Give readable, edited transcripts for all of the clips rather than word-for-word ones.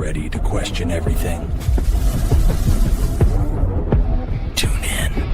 ready to question everything? Tune in.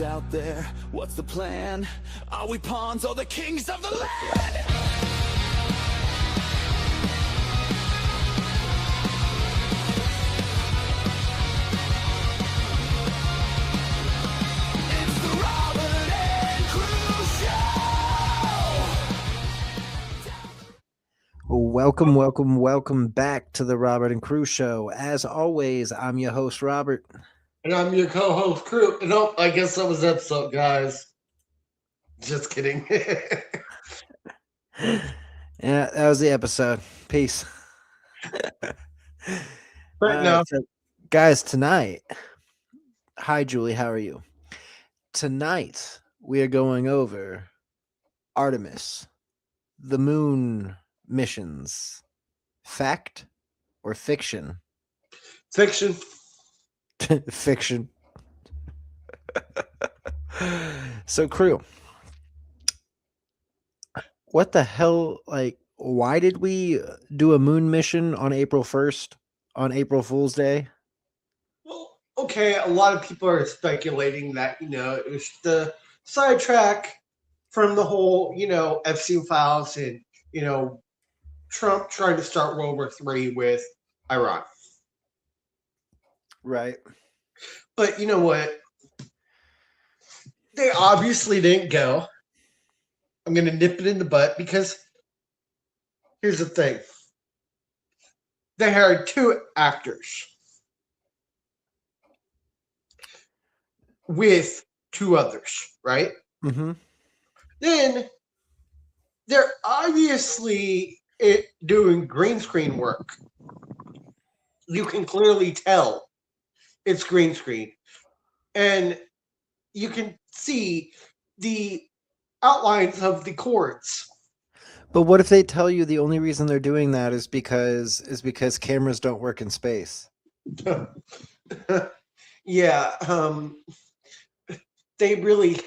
Out there, what's the plan? Are we pawns or the kings of the land? It's the Robert and Crew Show. Welcome back to the Robert and Crew Show. As always, I'm your host, Robert. And I'm your co-host, Crew. Nope, I guess that was the episode, guys. Just kidding. Yeah, that was the episode. Peace. But no. So, guys, tonight, hi, Julie, how are you? Tonight, we are going over Artemis, the moon missions. Fact or fiction? Fiction. Fiction. So, Crew, what the hell, why did we do a moon mission on April 1st, on April Fool's Day? Well, okay, a lot of people are speculating that, it was the sidetrack from the whole, Epstein files and, Trump trying to start World War III with Iran. Right. But you know what? They obviously didn't go. I'm going to nip it in the butt because here's the thing. They hired 2 actors with 2 others, right? Mm-hmm. Then they're obviously doing green screen work. You can clearly tell it's green screen. And you can see the outlines of the chords. But what if they tell you the only reason they're doing that is because cameras don't work in space? Yeah, they really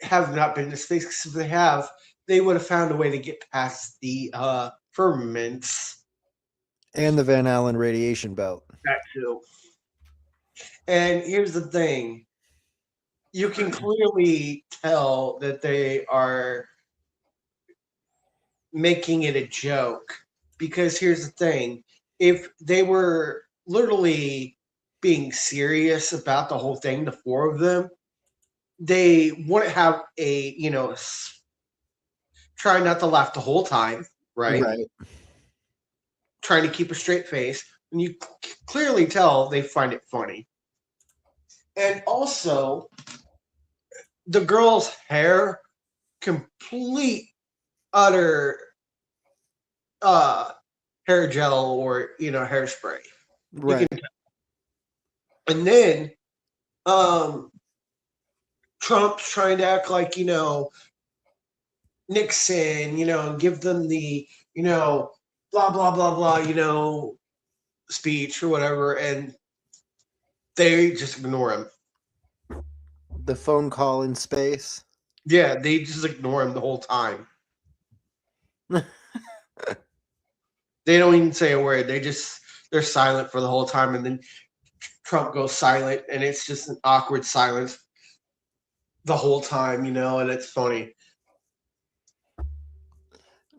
have not been to space, because if they have, they would have found a way to get past the firmaments. And the Van Allen radiation belt. That too. And here's the thing. You can clearly tell that they are making it a joke, because here's the thing. If they were literally being serious about the whole thing, the 4 of them, they wouldn't have a, try not to laugh the whole time, right? Right. Trying to keep a straight face. And you clearly tell they find it funny. And also, the girl's hair, complete, utter hair gel or, hairspray. Right. And then Trump's trying to act like, Nixon, and give them the blah, blah, blah, blah, speech or whatever. And they just ignore him. The phone call in space. Yeah, they just ignore him the whole time. They don't even say a word. They're silent for the whole time. And then Trump goes silent, and it's just an awkward silence the whole time, and it's funny.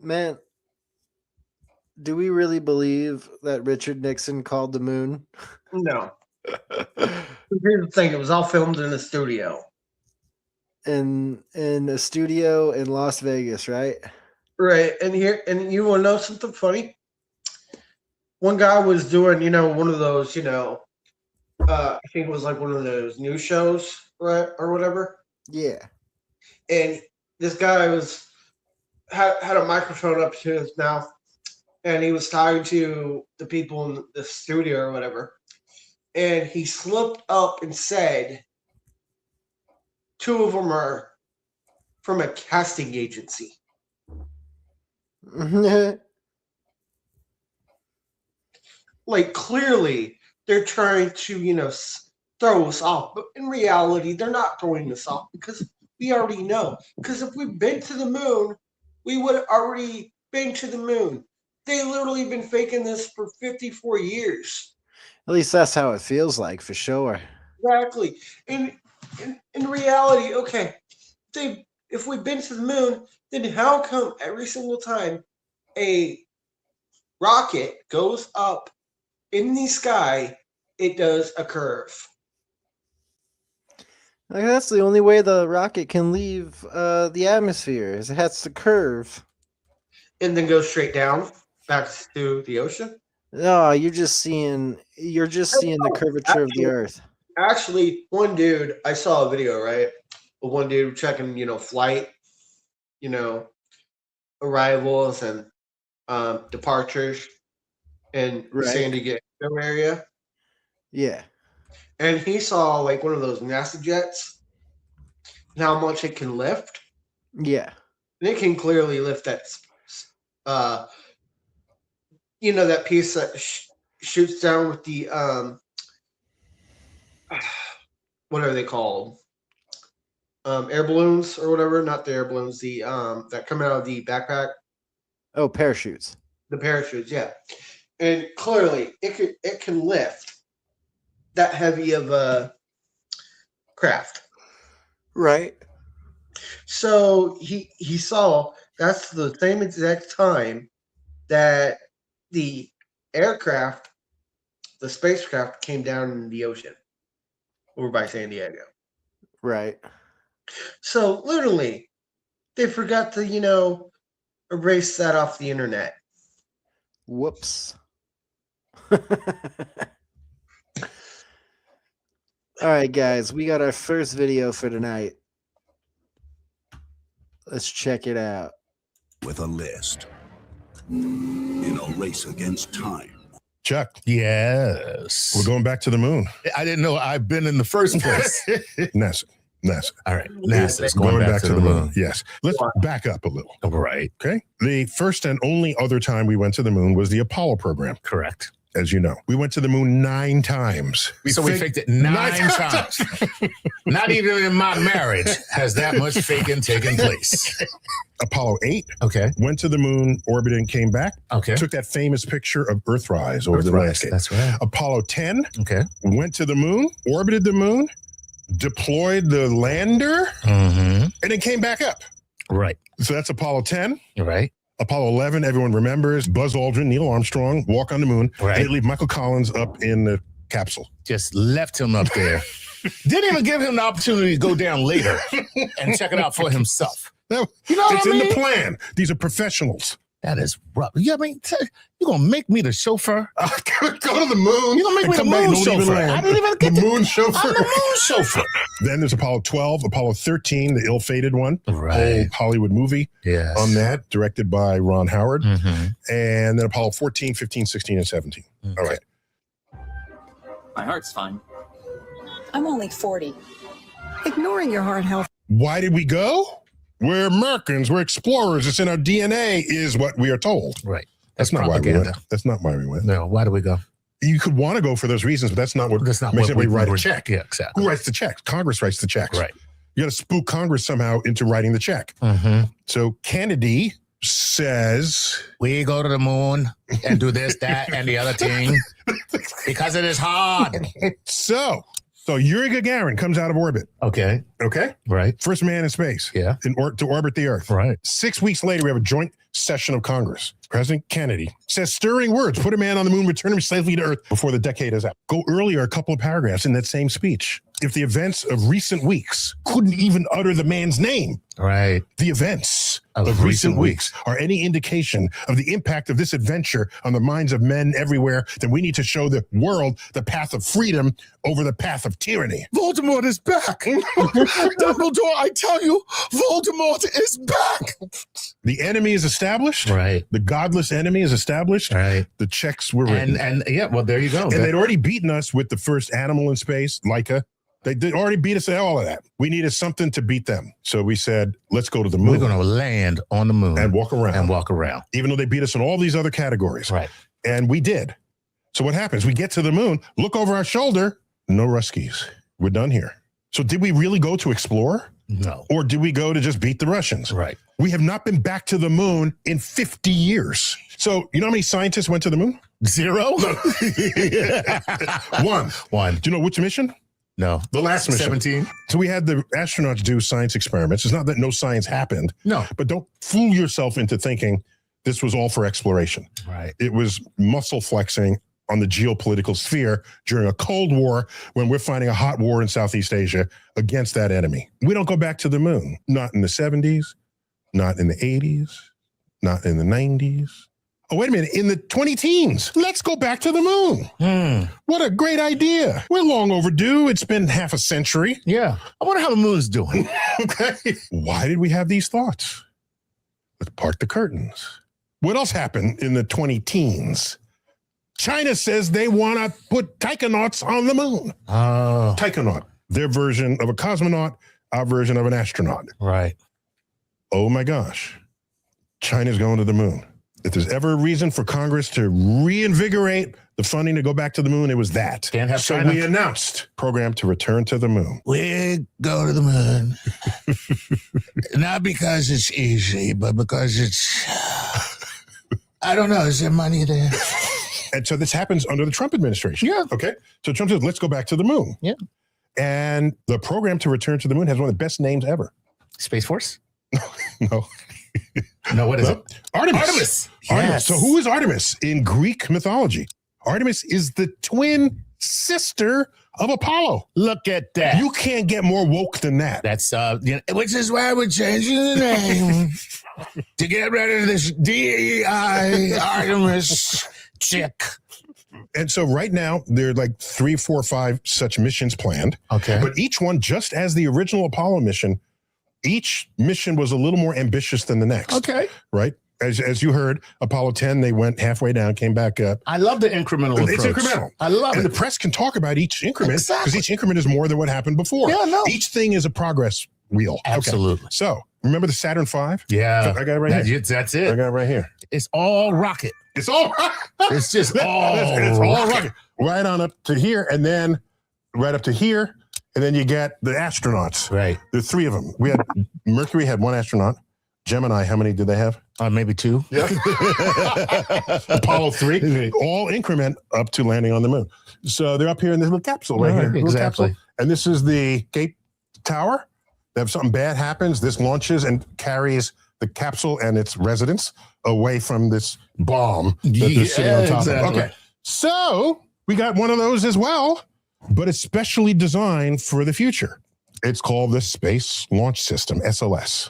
Man, do we really believe that Richard Nixon called the moon? No. Here's the thing. It was all filmed in a studio. In a studio in Las Vegas, right? Right. And you want to know something funny? One guy was doing, one of those, I think it was like one of those news shows, right, or whatever. Yeah. And this guy had a microphone up to his mouth, and he was talking to the people in the studio or whatever. And he slipped up and said, 2 of them are from a casting agency. Like, clearly, they're trying to, throw us off. But in reality, they're not throwing us off because we already know. Because if we'd been to the moon, we would have already been to the moon. They literally been faking this for 54 years. At least that's how it feels like, for sure. Exactly. In reality, okay, if we've been to the moon, then how come every single time a rocket goes up in the sky, it does a curve? Like, that's the only way the rocket can leave the atmosphere, is it has to curve. And then go straight down back to the ocean? No, you're just seeing the curvature of the Earth. Actually, one dude, I saw a video, right? Of one dude checking, flight, arrivals and departures in San Diego area. Yeah. And he saw like one of those NASA jets and how much it can lift. Yeah. And it can clearly lift that, that piece that shoots down with the, what are they called? Air balloons or whatever. Not the air balloons, the that come out of the backpack. Oh, parachutes. The parachutes, yeah. And clearly it can lift that heavy of a craft. Right. So he saw that's the same exact time that the aircraft, the spacecraft, came down in the ocean over by San Diego. Right. So literally, they forgot to, erase that off the internet. Whoops. All right, guys, we got our first video for tonight. Let's check it out. With a list in a race against time. Chuck, Yes. we're going back to the moon. I didn't know I've been in the first place. NASA. All right. NASA's Going going back to the moon. Yes. Let's back up a little. All right. Okay. The first and only other time we went to the moon was the Apollo program, Correct. as you know. We went to the moon 9 times. We faked it nine times. Not even in my marriage has that much faking taken place. Apollo 8 Okay. went to the moon, orbited, and came back. Okay. Took that famous picture of Earthrise over the landscape. That's right. Apollo 10 Okay. went to the moon, orbited the moon, deployed the lander, Mm-hmm. and then came back up. Right. So that's Apollo 10. Right. Apollo 11, everyone remembers Buzz Aldrin, Neil Armstrong, walk on the moon. Right. And they leave Michael Collins up in the capsule. Just left him up there. Didn't even give him the opportunity to go down later and check it out for himself. No, You know what it's I in mean? the plan. These are professionals. That is rough. You gonna make me the chauffeur? Go to the moon. You gonna make and me the come back moon and don't even chauffeur? land. I didn't even get the to- moon chauffeur. I'm the moon chauffeur. Then there's Apollo 12, Apollo 13, the ill-fated one. Right. Old Hollywood movie Yes. on that, directed by Ron Howard. Mm-hmm. And then Apollo 14, 15, 16, and 17. Okay. All right. My heart's fine. I'm only 40. Ignoring your heart health. Why did we go? We're Americans. We're explorers. It's in our DNA, is what we are told. Right. That's not propaganda. why we went. That's not why we went. No, why do we go? You could want to go for those reasons, but that's not what makes everybody write a check. Yeah, exactly. Who writes the checks? Congress writes the checks. Right. You got to spook Congress somehow into writing the check. Mm-hmm. So Kennedy says, we go to the moon and do this, that, and the other thing because it is hard. So Yuri Gagarin comes out of orbit. Okay. Okay. Right. First man in space. Yeah. To orbit the Earth. Right. 6 weeks later, we have a joint session of Congress. President Kennedy says stirring words, put a man on the moon, return him safely to Earth before the decade is out. Go earlier, a couple of paragraphs in that same speech. If the events of recent weeks couldn't even utter the man's name, right? The events of recent weeks are any indication of the impact of this adventure on the minds of men everywhere, then we need to show the world the path of freedom over the path of tyranny. Voldemort is back. Dumbledore, I tell you, Voldemort is back. The enemy is established. Right. The godless enemy is established. Right. The checks were written. And yeah, well, there you go. And they'd already beaten us with the first animal in space, Laika. They did already beat us at all of that. We needed something to beat them. So we said, let's go to the moon. We're going to land on the moon. And walk around. Even though they beat us in all these other categories. Right. And we did. So what happens? We get to the moon, look over our shoulder, no Ruskies. We're done here. So did we really go to explore? No. Or did we go to just beat the Russians? Right. We have not been back to the moon in 50 years. So you know how many scientists went to the moon? 0? One. Do you know which mission? No. The last mission. 17. So we had the astronauts do science experiments. It's not that no science happened. No. But don't fool yourself into thinking this was all for exploration. Right. It was muscle flexing on the geopolitical sphere during a Cold War when we're fighting a hot war in Southeast Asia against that enemy. We don't go back to the moon. Not in the 70s, not in the 80s, not in the 90s. Oh, wait a minute. In the 20-teens, let's go back to the moon. What a great idea. We're long overdue. It's been half a century. Yeah. I wonder how the moon's doing. Okay. Why did we have these thoughts? Let's part the curtains. What else happened in the 20-teens? China says they want to put taikonauts on the moon. Oh. Taikonaut, their version of a cosmonaut, our version of an astronaut. Right. Oh my gosh. China's going to the moon. If there's ever a reason for Congress to reinvigorate the funding to go back to the moon, it was that. Can't have so China. we announced program to return to the moon. We go to the moon. Not because it's easy, but because it's, I don't know, is there money there? And so this happens under the Trump administration. Yeah. Okay. So Trump says, let's go back to the moon. Yeah. And the program to return to the moon has one of the best names ever. Space Force? No. No, what is it? Artemis. Artemis. Artemis. Yes. So who is Artemis in Greek mythology? Artemis is the twin sister of Apollo. Look at that. You can't get more woke than that. That's which is why we're changing the name to get rid of this DEI Artemis chick. And so right now, there are like 3, 4, 5 such missions planned. Okay. But each one, just as the original Apollo mission, each mission was a little more ambitious than the next. Okay. Right? As you heard, Apollo 10, they went halfway down, came back up. I love the incremental approach. It's incremental. I love and it. the press can talk about each increment because Exactly. each increment is more than what happened before. Yeah, no. Each thing is a progress wheel. Absolutely. Okay. So remember the Saturn V? Yeah. I got it right here. That's I it. got it right here. It's all rocket. It's all It's just all it's all rocket. rocket. Right on up to here, and then right up to here, and then you get the astronauts. Right. There are 3 of them. We had Mercury had 1 astronaut. Gemini, how many did they have? Maybe 2. Yeah. Apollo 3, all increment up to landing on the moon. So they're up here in this little capsule right here. Little Exactly. capsule. And this is the Cape Tower. If something bad happens, this launches and carries the capsule and its residents away from this bomb that they're sitting on top exactly. of. Okay. So we got one of those as well, but it's specially designed for the future. It's called the Space Launch System, SLS.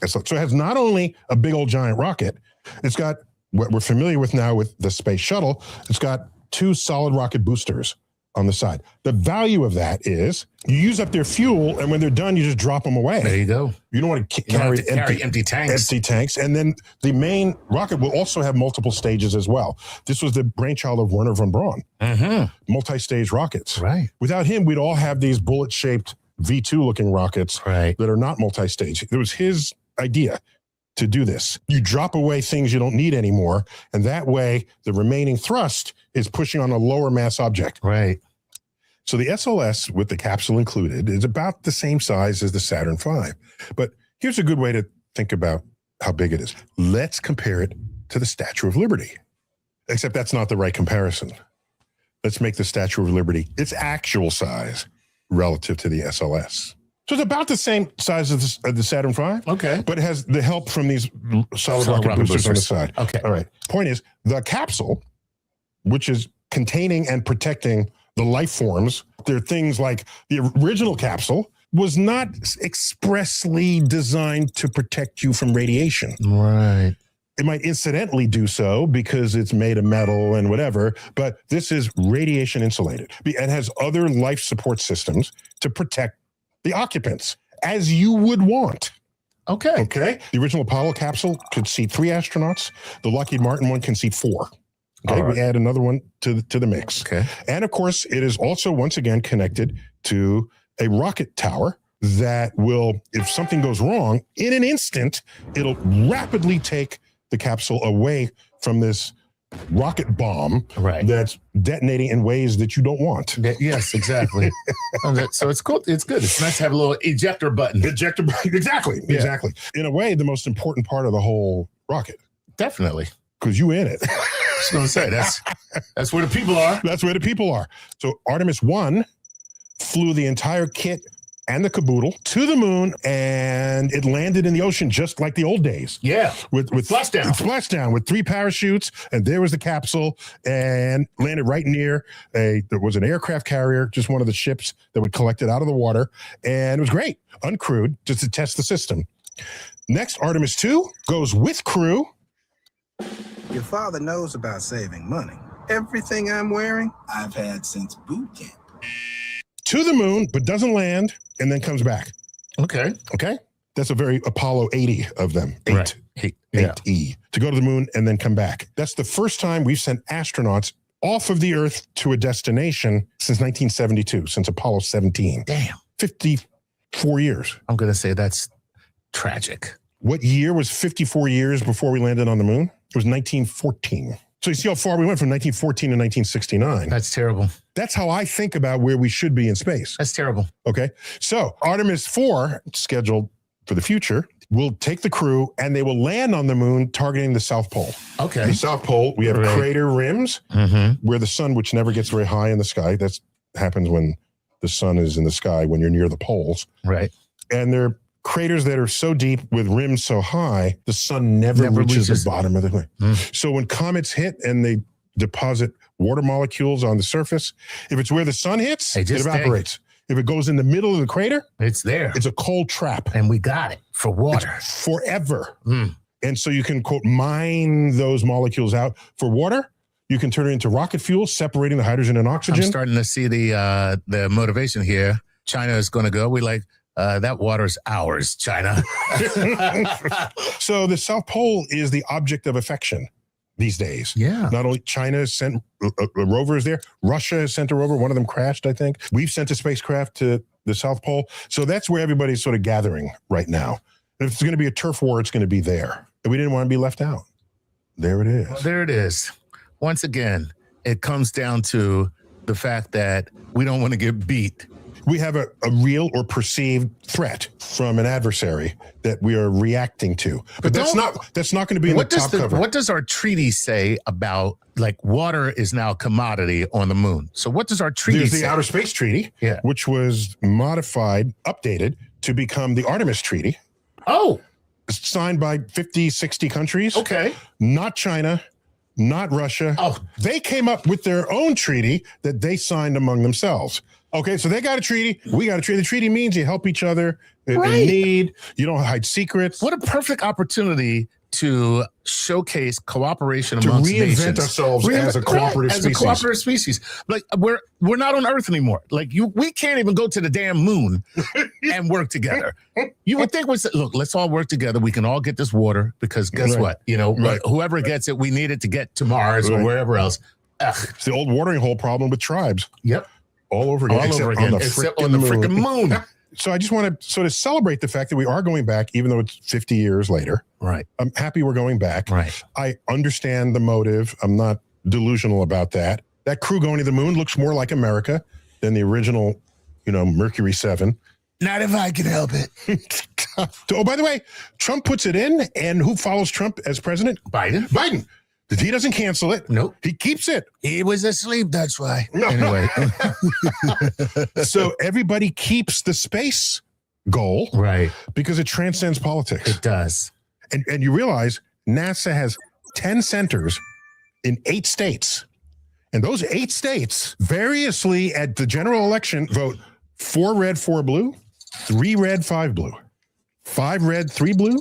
So it has not only a big old giant rocket, it's got what we're familiar with now with the space shuttle. It's got 2 solid rocket boosters on the side. The value of that is you use up their fuel, and when they're done, you just drop them away. There you go. You don't want to You don't carry, have to carry empty tanks. Empty tanks. And then the main rocket will also have multiple stages as well. This was the brainchild of Werner von Braun. Mm-hmm. Multi-stage rockets. Right. Without him, we'd all have these bullet-shaped V2 looking rockets Right. that are not multi-stage. It was his idea to do this. You drop away things you don't need anymore, and that way the remaining thrust is pushing on a lower mass object. Right. So the SLS with the capsule included is about the same size as the Saturn V. But here's a good way to think about how big it is. Let's compare it to the Statue of Liberty. Except that's not the right comparison. Let's make the Statue of Liberty its actual size relative to the SLS. So it's about the same size as the Saturn V. Okay. But it has the help from these solid Solid rocket rocket boosters on the boosters. side. Okay. All right. Point is, the capsule, which is containing and protecting the life forms, there are things like the original capsule was not expressly designed to protect you from radiation. Right. It might incidentally do so because it's made of metal and whatever, but this is radiation insulated. It has other life support systems to protect the occupants, as you would want. Okay. Okay. The original Apollo capsule could seat 3 astronauts. The Lockheed Martin one can seat 4. Okay. All right. We add another one to the mix. Okay. And of course, it is also once again connected to a rocket tower that will, if something goes wrong, in an instant, it'll rapidly take the capsule away from this rocket bomb Right. that's detonating in ways that you don't want. Yes, exactly. So it's cool. It's good. It's nice to have a little ejector button. Ejector, exactly, Yeah. exactly. In a way, the most important part of the whole rocket, Definitely. because you in it. I was going to say that's where the people are. That's where the people are. So Artemis 1 flew the entire kit and the caboodle to the moon, and it landed in the ocean just like the old days. Yeah. With Splashdown. Splashdown with 3 parachutes, and there was the capsule, and landed right near there was an aircraft carrier, just one of the ships that would collect it out of the water, and it was great, uncrewed, just to test the system. Next, Artemis 2 goes with crew. Your father knows about saving money. Everything I'm wearing, I've had since boot camp. To the moon, but doesn't land, and then comes back. Okay. Okay? That's a very Apollo 80 of them. 8. Right. 8E. To go to the moon and then come back. That's the first time we've sent astronauts off of the Earth to a destination since 1972, since Apollo 17. Damn. 54 years. I'm going to say that's tragic. What year was 54 years before we landed on the moon? It was 1914. So you see how far we went from 1914 to 1969. That's terrible. That's how I think about where we should be in space. That's terrible. Okay. So Artemis 4, scheduled for the future, will take the crew and they will land on the moon targeting the South Pole. Okay. The South Pole, we have Right. crater rims where the sun, which never gets very high in the sky, that happens when the sun is in the sky when you're near the poles. Right. And they're craters that are so deep with rims so high, the sun never reaches the bottom of the thing. So when comets hit and they deposit water molecules on the surface, if it's where the sun hits, it evaporates. If it goes in the middle of the crater, it's there. It's a cold trap. And we got it for water. It's forever. And so you can, quote, mine those molecules out for water. You can turn it into rocket fuel, separating the hydrogen and oxygen. I'm starting to see the motivation here. China is going to go. We like, that water's ours, China. So the South Pole is the object of affection these days. Yeah. Not only China has sent rovers there, Russia has sent a rover. One of them crashed, I think. We've sent a spacecraft to the South Pole. So that's where everybody's sort of gathering right now. If it's going to be a turf war, it's going to be there. And we didn't want to be left out. There it is. Well, there it is. Once again, it comes down to the fact that we don't want to get beat. We have a real or perceived threat from an adversary that we are reacting to. But that's not going to be in the top cover. What does our treaty say about, like, water is now a commodity on the moon? So what does our treaty There's say? the Outer Space Treaty, which was modified, updated to become the Artemis Treaty. Oh. Signed by 50, 60 countries. Okay. Not China, not Russia. Oh. They came up with their own treaty that they signed among themselves. Okay, so they got a treaty. We got a treaty. The treaty means you help each other in need. You don't hide secrets. What a perfect opportunity to showcase cooperation to amongst reinvent nations. ourselves as a cooperative as species. a cooperative species. Like we're not on Earth anymore. Like we can't even go to the damn moon and work together. You would think look, let's all work together. We can all get this water because guess what? You know, whoever gets it, we need it to get to Mars or wherever else. Ugh. It's the old watering hole problem with tribes. Yep. All over again. All over again. Except on the freaking moon. so I just want to sort of celebrate the fact that we are going back, even though it's 50 years later. Right. I'm happy we're going back. Right. I understand the motive. I'm not delusional about that. That crew going to the moon looks more like America than the original, Mercury 7. Not if I can help it. Oh, by the way, Trump puts it in, and who follows Trump as president? Biden. He doesn't cancel it. Nope. He keeps it. He was asleep, that's why. No. Anyway. So everybody keeps the space goal. Right. Because it transcends politics. It does. And you realize NASA has 10 centers in 8 states. And those 8 states variously at the general election vote 4 red, 4 blue, 3 red, 5 blue, 5 red, 3 blue.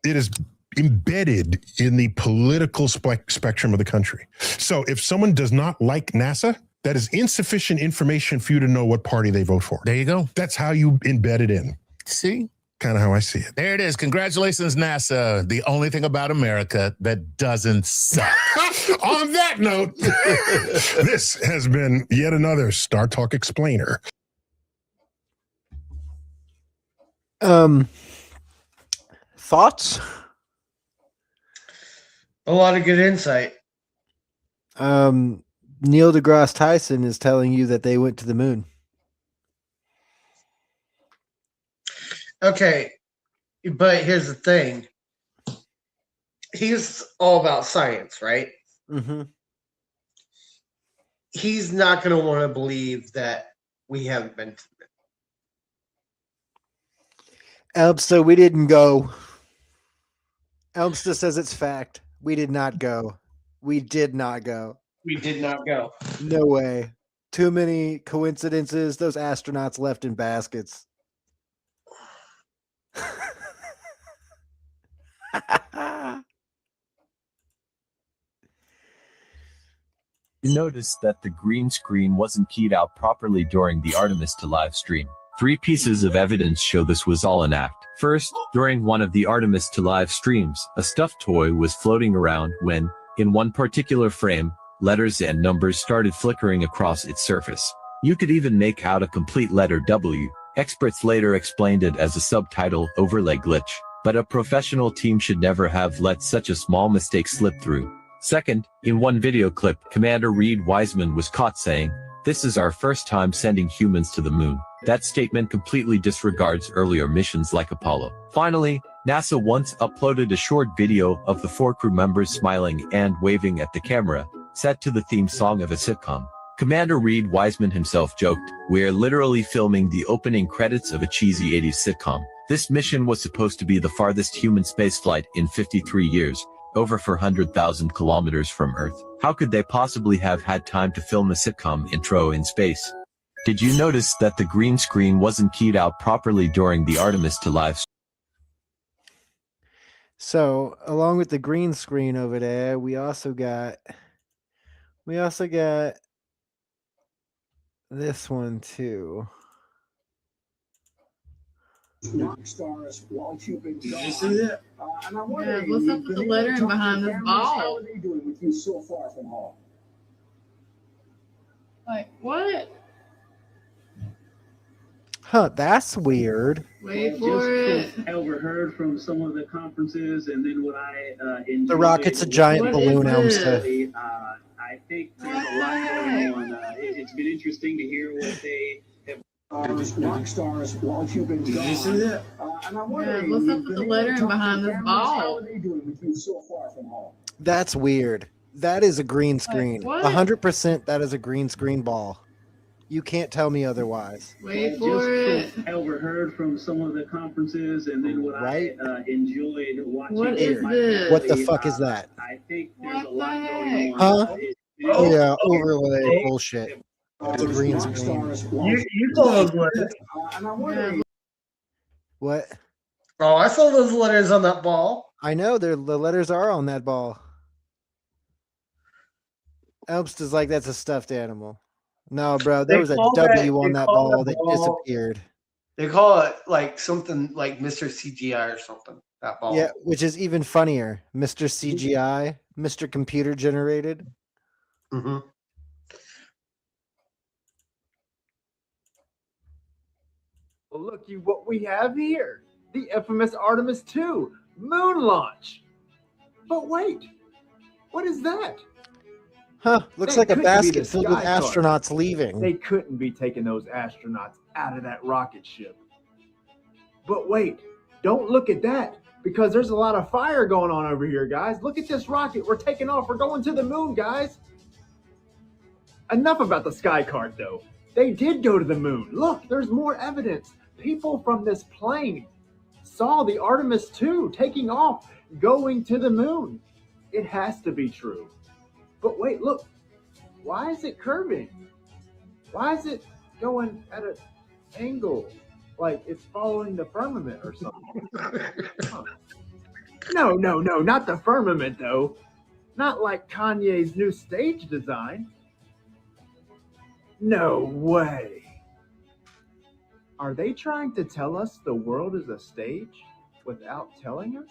It is embedded in the political spectrum of the country. So if someone does not like NASA, that is insufficient information for you to know what party they vote for. There you go. That's how you embed it in. See? Kind of how I see it. There it is. Congratulations, NASA. The only thing about America that doesn't suck. On that note, this has been yet another Star Talk Explainer. Thoughts? A lot of good insight. Neil deGrasse Tyson is telling you that they went to the moon. Okay, but here's the thing. He's all about science, right? Mm-hmm. He's not going to want to believe that we haven't been to the moon. So we didn't go. Elmsta says it's fact. We did not go. We did not go. We did not go. No way. Too many coincidences. Those astronauts left in baskets. You noticed that the green screen wasn't keyed out properly during the Artemis 2 live stream. 3 pieces of evidence show this was all an act. First, during one of the Artemis 2 live streams, a stuffed toy was floating around when, in one particular frame, letters and numbers started flickering across its surface. You could even make out a complete letter W. Experts later explained it as a subtitle overlay glitch, but a professional team should never have let such a small mistake slip through. Second, in one video clip, Commander Reed Wiseman was caught saying, "This is our first time sending humans to the moon." That statement completely disregards earlier missions like Apollo. Finally, NASA once uploaded a short video of the 4 crew members smiling and waving at the camera, set to the theme song of a sitcom. Commander Reed Wiseman himself joked, "We're literally filming the opening credits of a cheesy 80s sitcom." This mission was supposed to be the farthest human spaceflight in 53 years, over 400,000 kilometers from Earth. How could they possibly have had time to film a sitcom intro in space? Did you notice that the green screen wasn't keyed out properly during the Artemis 2 live stream? So, along with the green screen over there, we also got this one too. Rock stars while you've been gone. You see that? And I'm wondering, what's up with the lettering behind this ball? How are they doing with you so far from home? Like, what? Huh, that's weird. Wait for it. I overheard from some of the conferences, and then what I enjoyed. The rocket's a giant balloon, Elmsta. I think there's a lot going on. It's been interesting to hear what they have. Rock stars while you've been gone. You see that? And I'm wondering, what's up with the lettering behind this ball? How are they doing with you so far from home? That's weird. That is a green screen. what? 100% that is a green screen ball. You can't tell me otherwise. Wait for it. I overheard from some of the conferences, and then what I enjoyed watching. What is this? What the fuck is that? I think there's What a lot the going heck? on. Huh? Oh, yeah, overlay bullshit. It's a green screen. You saw those letters. And I'm wondering, What? Oh, I saw those letters on that ball. I know the letters are on that ball. Elmsta's like, that's a stuffed animal. No, bro, there They was a call W that- on they that call ball that that ball- disappeared. They call it like something like Mr. CGI or something. That ball. Yeah, which is even funnier. Mr. CGI, Mr. Computer Generated. Mm-hmm. Well, looky what we have here. The infamous Artemis 2 moon launch. But wait, what is that? Huh, looks That like a couldn't be the basket filled with sky card. astronauts leaving. They couldn't be taking those astronauts out of that rocket ship. But wait, don't look at that, because there's a lot of fire going on over here, guys. Look at this rocket. We're taking off. We're going to the moon, guys. Enough about the sky card, though. They did go to the moon. Look, there's more evidence. People from this plane saw the Artemis 2 taking off, going to the moon. It has to be true. But wait, look. Why is it curving? Why is it going at an angle? Like it's following the firmament or something. Huh. No, not the firmament, though. Not like Kanye's new stage design. No way. Are they trying to tell us the world is a stage without telling us?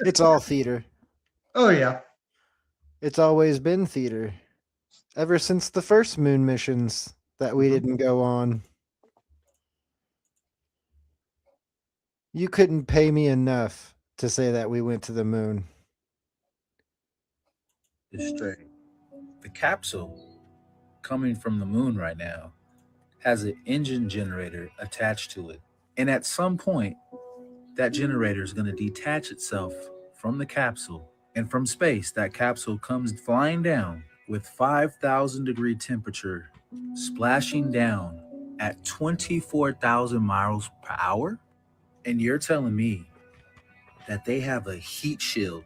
It's all theater. Oh, yeah. It's always been theater. Ever since the first moon missions that we didn't go on. You couldn't pay me enough to say that we went to the moon. Straight. The capsule coming from the moon right now has an engine generator attached to it. And at some point, that generator is going to detach itself from the capsule. And from space, that capsule comes flying down with 5,000 degree temperature, splashing down at 24,000 miles per hour. And you're telling me that they have a heat shield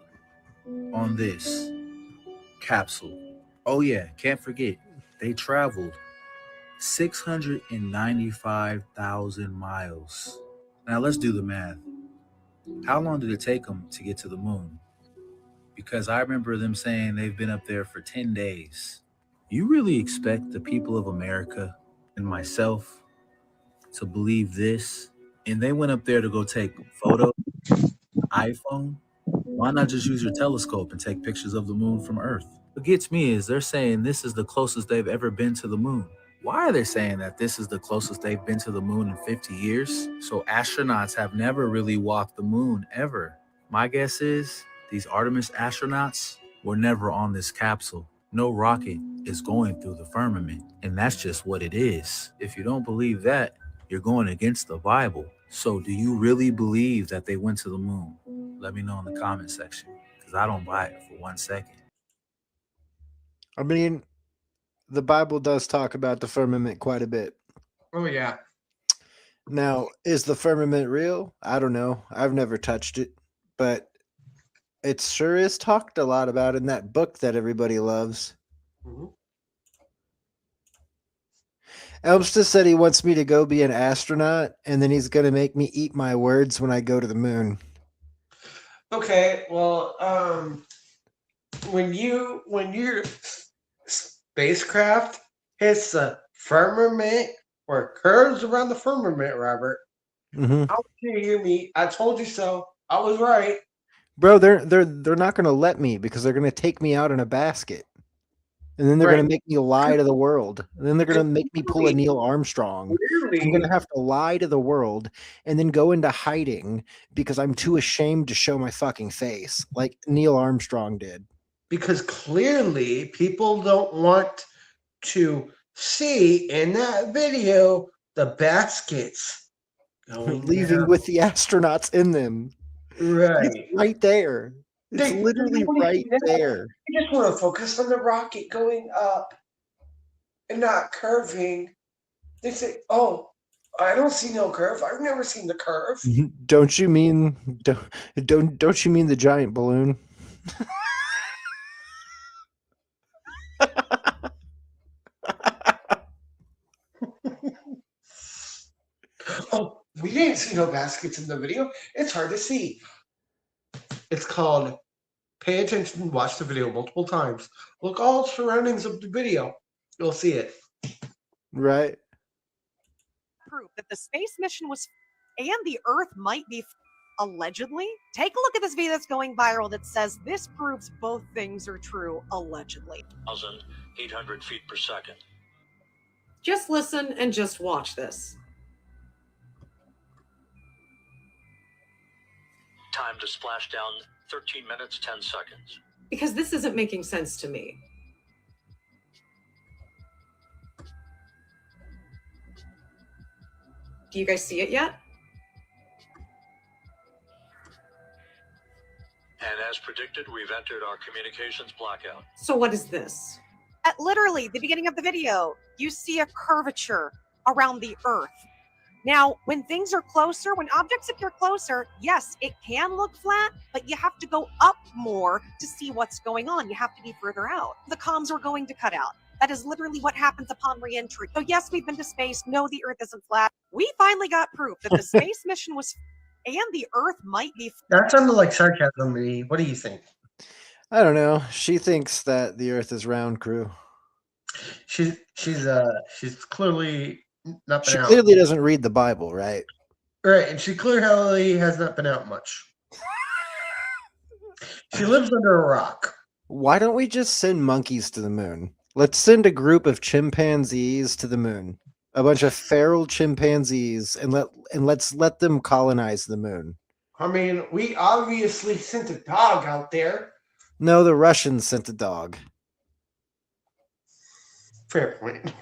on this capsule. Oh yeah, can't forget, they traveled 695,000 miles. Now let's do the math. How long did it take them to get to the moon? Because I remember them saying they've been up there for 10 days. You really expect the people of America and myself to believe this? And they went up there to go take photos, iPhone. Why not just use your telescope and take pictures of the moon from Earth? What gets me is they're saying this is the closest they've ever been to the moon. Why are they saying that this is the closest they've been to the moon in 50 years? So astronauts have never really walked the moon ever. My guess is these Artemis astronauts were never on this capsule. No rocket is going through the firmament, and that's just what it is. If you don't believe that, you're going against the Bible. So do you really believe that they went to the moon? Let me know in the comment section, because I don't buy it for 1 second. I mean, the Bible does talk about the firmament quite a bit. Oh, yeah. Now, is the firmament real? I don't know. I've never touched it, but it sure is talked a lot about in that book that everybody loves. Mm-hmm. Elmsted said he wants me to go be an astronaut, and then he's going to make me eat my words when I go to the moon. Okay, well, when your spacecraft hits the firmament or curves around the firmament, Robert, Mm-hmm. how can you hear me? I told you so. I was right. Bro, they're not going to let me because they're going to take me out in a basket. And then they're going to make me lie to the world. And then they're going to make me pull a Neil Armstrong. I'm going to have to lie to the world and then go into hiding because I'm too ashamed to show my fucking face like Neil Armstrong did. Because clearly people don't want to see in that video the baskets leaving down. with the astronauts in them. Right. It's right there. It's literally right there. You just want to focus on the rocket going up and not curving. They say, "Oh, I don't see no curve. I've never seen the curve." Don't you mean don't you mean the giant balloon? Oh, we didn't see no baskets in the video. It's hard to see. It's called pay attention, watch the video multiple times. Look all surroundings of the video. You'll see it. Right. Proof that the space mission was and the Earth might be allegedly. Take a look at this video that's going viral that says this proves both things are true allegedly. 1,800 feet per second. Just listen and just watch this. Time to splash down 13 minutes, 10 seconds. Because this isn't making sense to me. Do you guys see it yet? And as predicted, we've entered our communications blackout. So what is this? At literally the beginning of the video, you see a curvature around the Earth. Now, when things are closer, when objects appear closer, yes, it can look flat, but you have to go up more to see what's going on. You have to be further out. The comms are going to cut out. That is literally what happens upon re-entry. So yes, we've been to space. No, the Earth isn't flat. We finally got proof that the space mission was, and the Earth might be. That sounded like sarcasm to me. What do you think? I don't know. She thinks that the Earth is round, crew. She's clearly not been She out. clearly doesn't read the Bible, right? Right, and she clearly has not been out much. She lives under a rock. Why don't we just send monkeys to the moon? Let's send a group of chimpanzees to the moon. A bunch of feral chimpanzees, and let's let them colonize the moon. I mean, we obviously sent a dog out there. No, the Russians sent a dog. Fair point.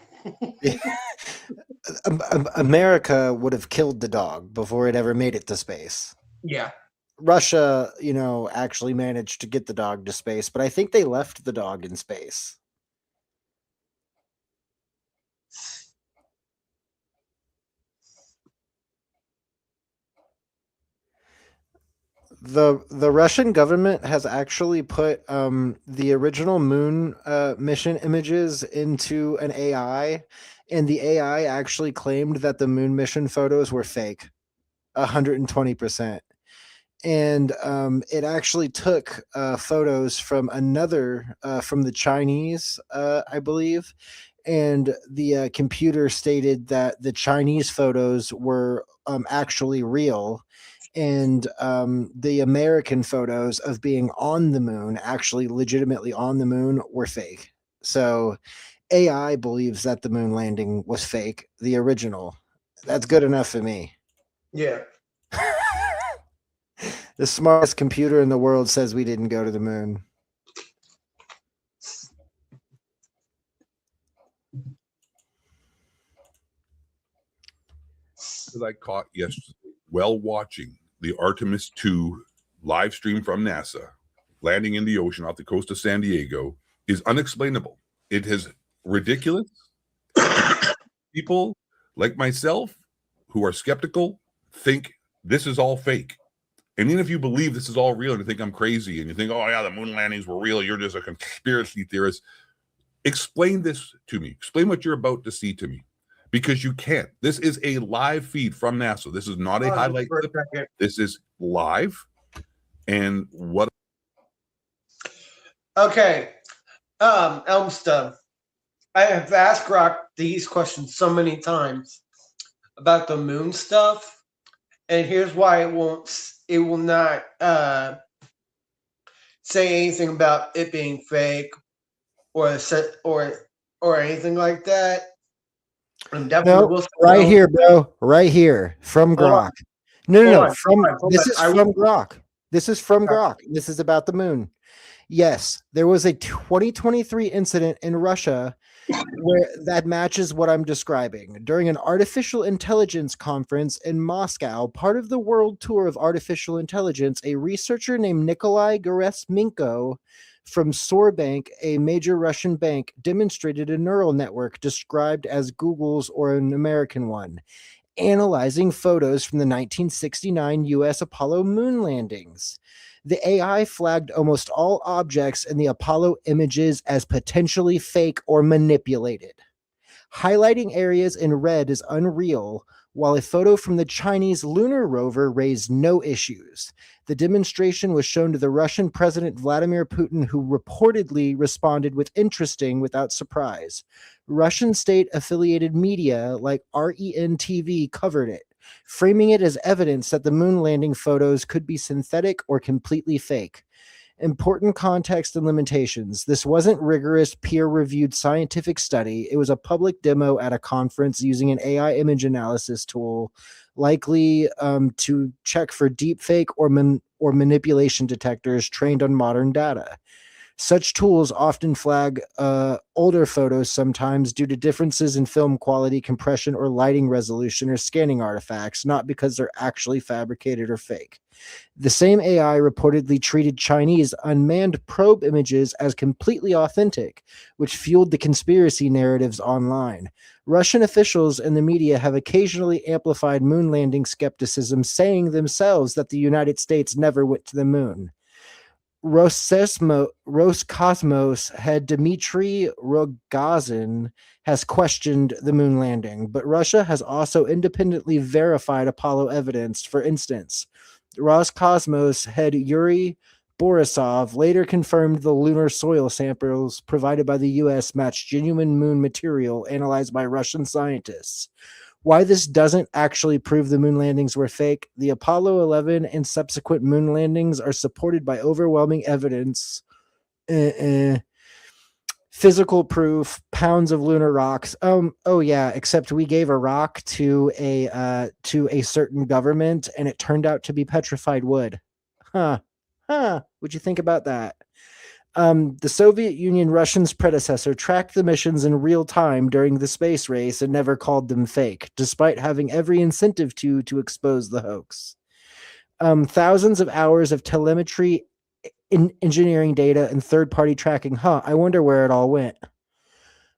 America would have killed the dog before it ever made it to space. Yeah. Russia, actually managed to get the dog to space, but I think they left the dog in space. The Russian government has actually put the original moon mission images into an AI, and the AI actually claimed that the moon mission photos were fake, 120%. And it actually took photos from from the Chinese, I believe, and the computer stated that the Chinese photos were actually real, and the American photos of being on the moon, actually legitimately on the moon, were fake. So AI believes that the moon landing was fake, the original. That's good enough for me. Yeah. The smartest computer in the world says we didn't go to the moon. That I caught yesterday while watching the Artemis 2 live stream from NASA landing in the ocean off the coast of San Diego is unexplainable. It is ridiculous. People like myself who are skeptical think this is all fake. And even if you believe this is all real and you think I'm crazy and you think, oh yeah, the moon landings were real, you're just a conspiracy theorist. Explain this to me. Explain what you're about to see to me. Because you can't. This is a live feed from NASA. This is not a highlight clip. This is live. And what? Okay. Elmstud. I have asked Rock these questions so many times about the moon stuff. And here's why it will not say anything about it being fake or anything like that. No, right here, bro. Right here from Grok. No. This is from Grok. This is from Grok. This is about the moon. Yes, there was a 2023 incident in Russia where that matches what I'm describing. During an artificial intelligence conference in Moscow, part of the world tour of artificial intelligence, a researcher named Nikolai Geresmenko from Sorbank, a major Russian bank, demonstrated a neural network described as Google's or an American one, analyzing photos from the 1969 US Apollo moon landings. The AI flagged almost all objects in the Apollo images as potentially fake or manipulated. Highlighting areas in red is unreal, while a photo from the Chinese lunar rover raised no issues. The demonstration was shown to the Russian President Vladimir Putin, who reportedly responded with interesting without surprise. Russian state-affiliated media like REN TV covered it, framing it as evidence that the moon landing photos could be synthetic or completely fake. Important context and limitations. This wasn't rigorous, peer-reviewed scientific study. It was a public demo at a conference using an AI image analysis tool, likely to check for deepfake or manipulation detectors trained on modern data. Such tools often flag older photos sometimes due to differences in film quality, compression, or lighting resolution or scanning artifacts, not because they're actually fabricated or fake. The same AI reportedly treated Chinese unmanned probe images as completely authentic, which fueled the conspiracy narratives online. Russian officials and the media have occasionally amplified moon landing skepticism, saying themselves that the United States never went to the moon. Roscosmos head Dmitry Rogozin has questioned the moon landing, but Russia has also independently verified Apollo evidence. For instance, Roscosmos head Yuri Borisov later confirmed the lunar soil samples provided by the U.S. matched genuine moon material analyzed by Russian scientists. Why this doesn't actually prove the moon landings were fake, the Apollo 11 and subsequent moon landings are supported by overwhelming evidence, physical proof, pounds of lunar rocks. Oh yeah, except we gave a rock to a certain government, and it turned out to be petrified wood. What'd you think about that? The Soviet Union, Russia's predecessor, tracked the missions in real time during the space race and never called them fake, despite having every incentive to expose the hoax. Thousands of hours of telemetry, engineering data, and third-party tracking. I wonder where it all went.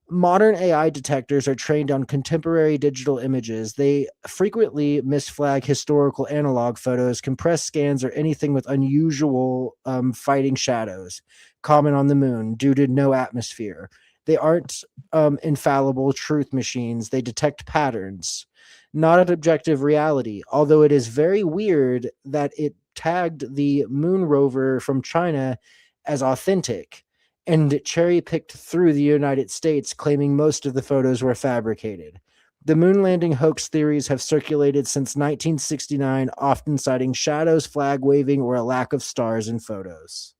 Modern AI detectors are trained on contemporary digital images. They frequently misflag historical analog photos, compress scans, or anything with unusual fighting shadows, common on the moon due to no atmosphere. They aren't infallible truth machines. They detect patterns, not an objective reality, although it is very weird that it tagged the moon rover from China as authentic and cherry-picked through the United States, claiming most of the photos were fabricated. The moon landing hoax theories have circulated since 1969, often citing shadows, flag waving, or a lack of stars in photos.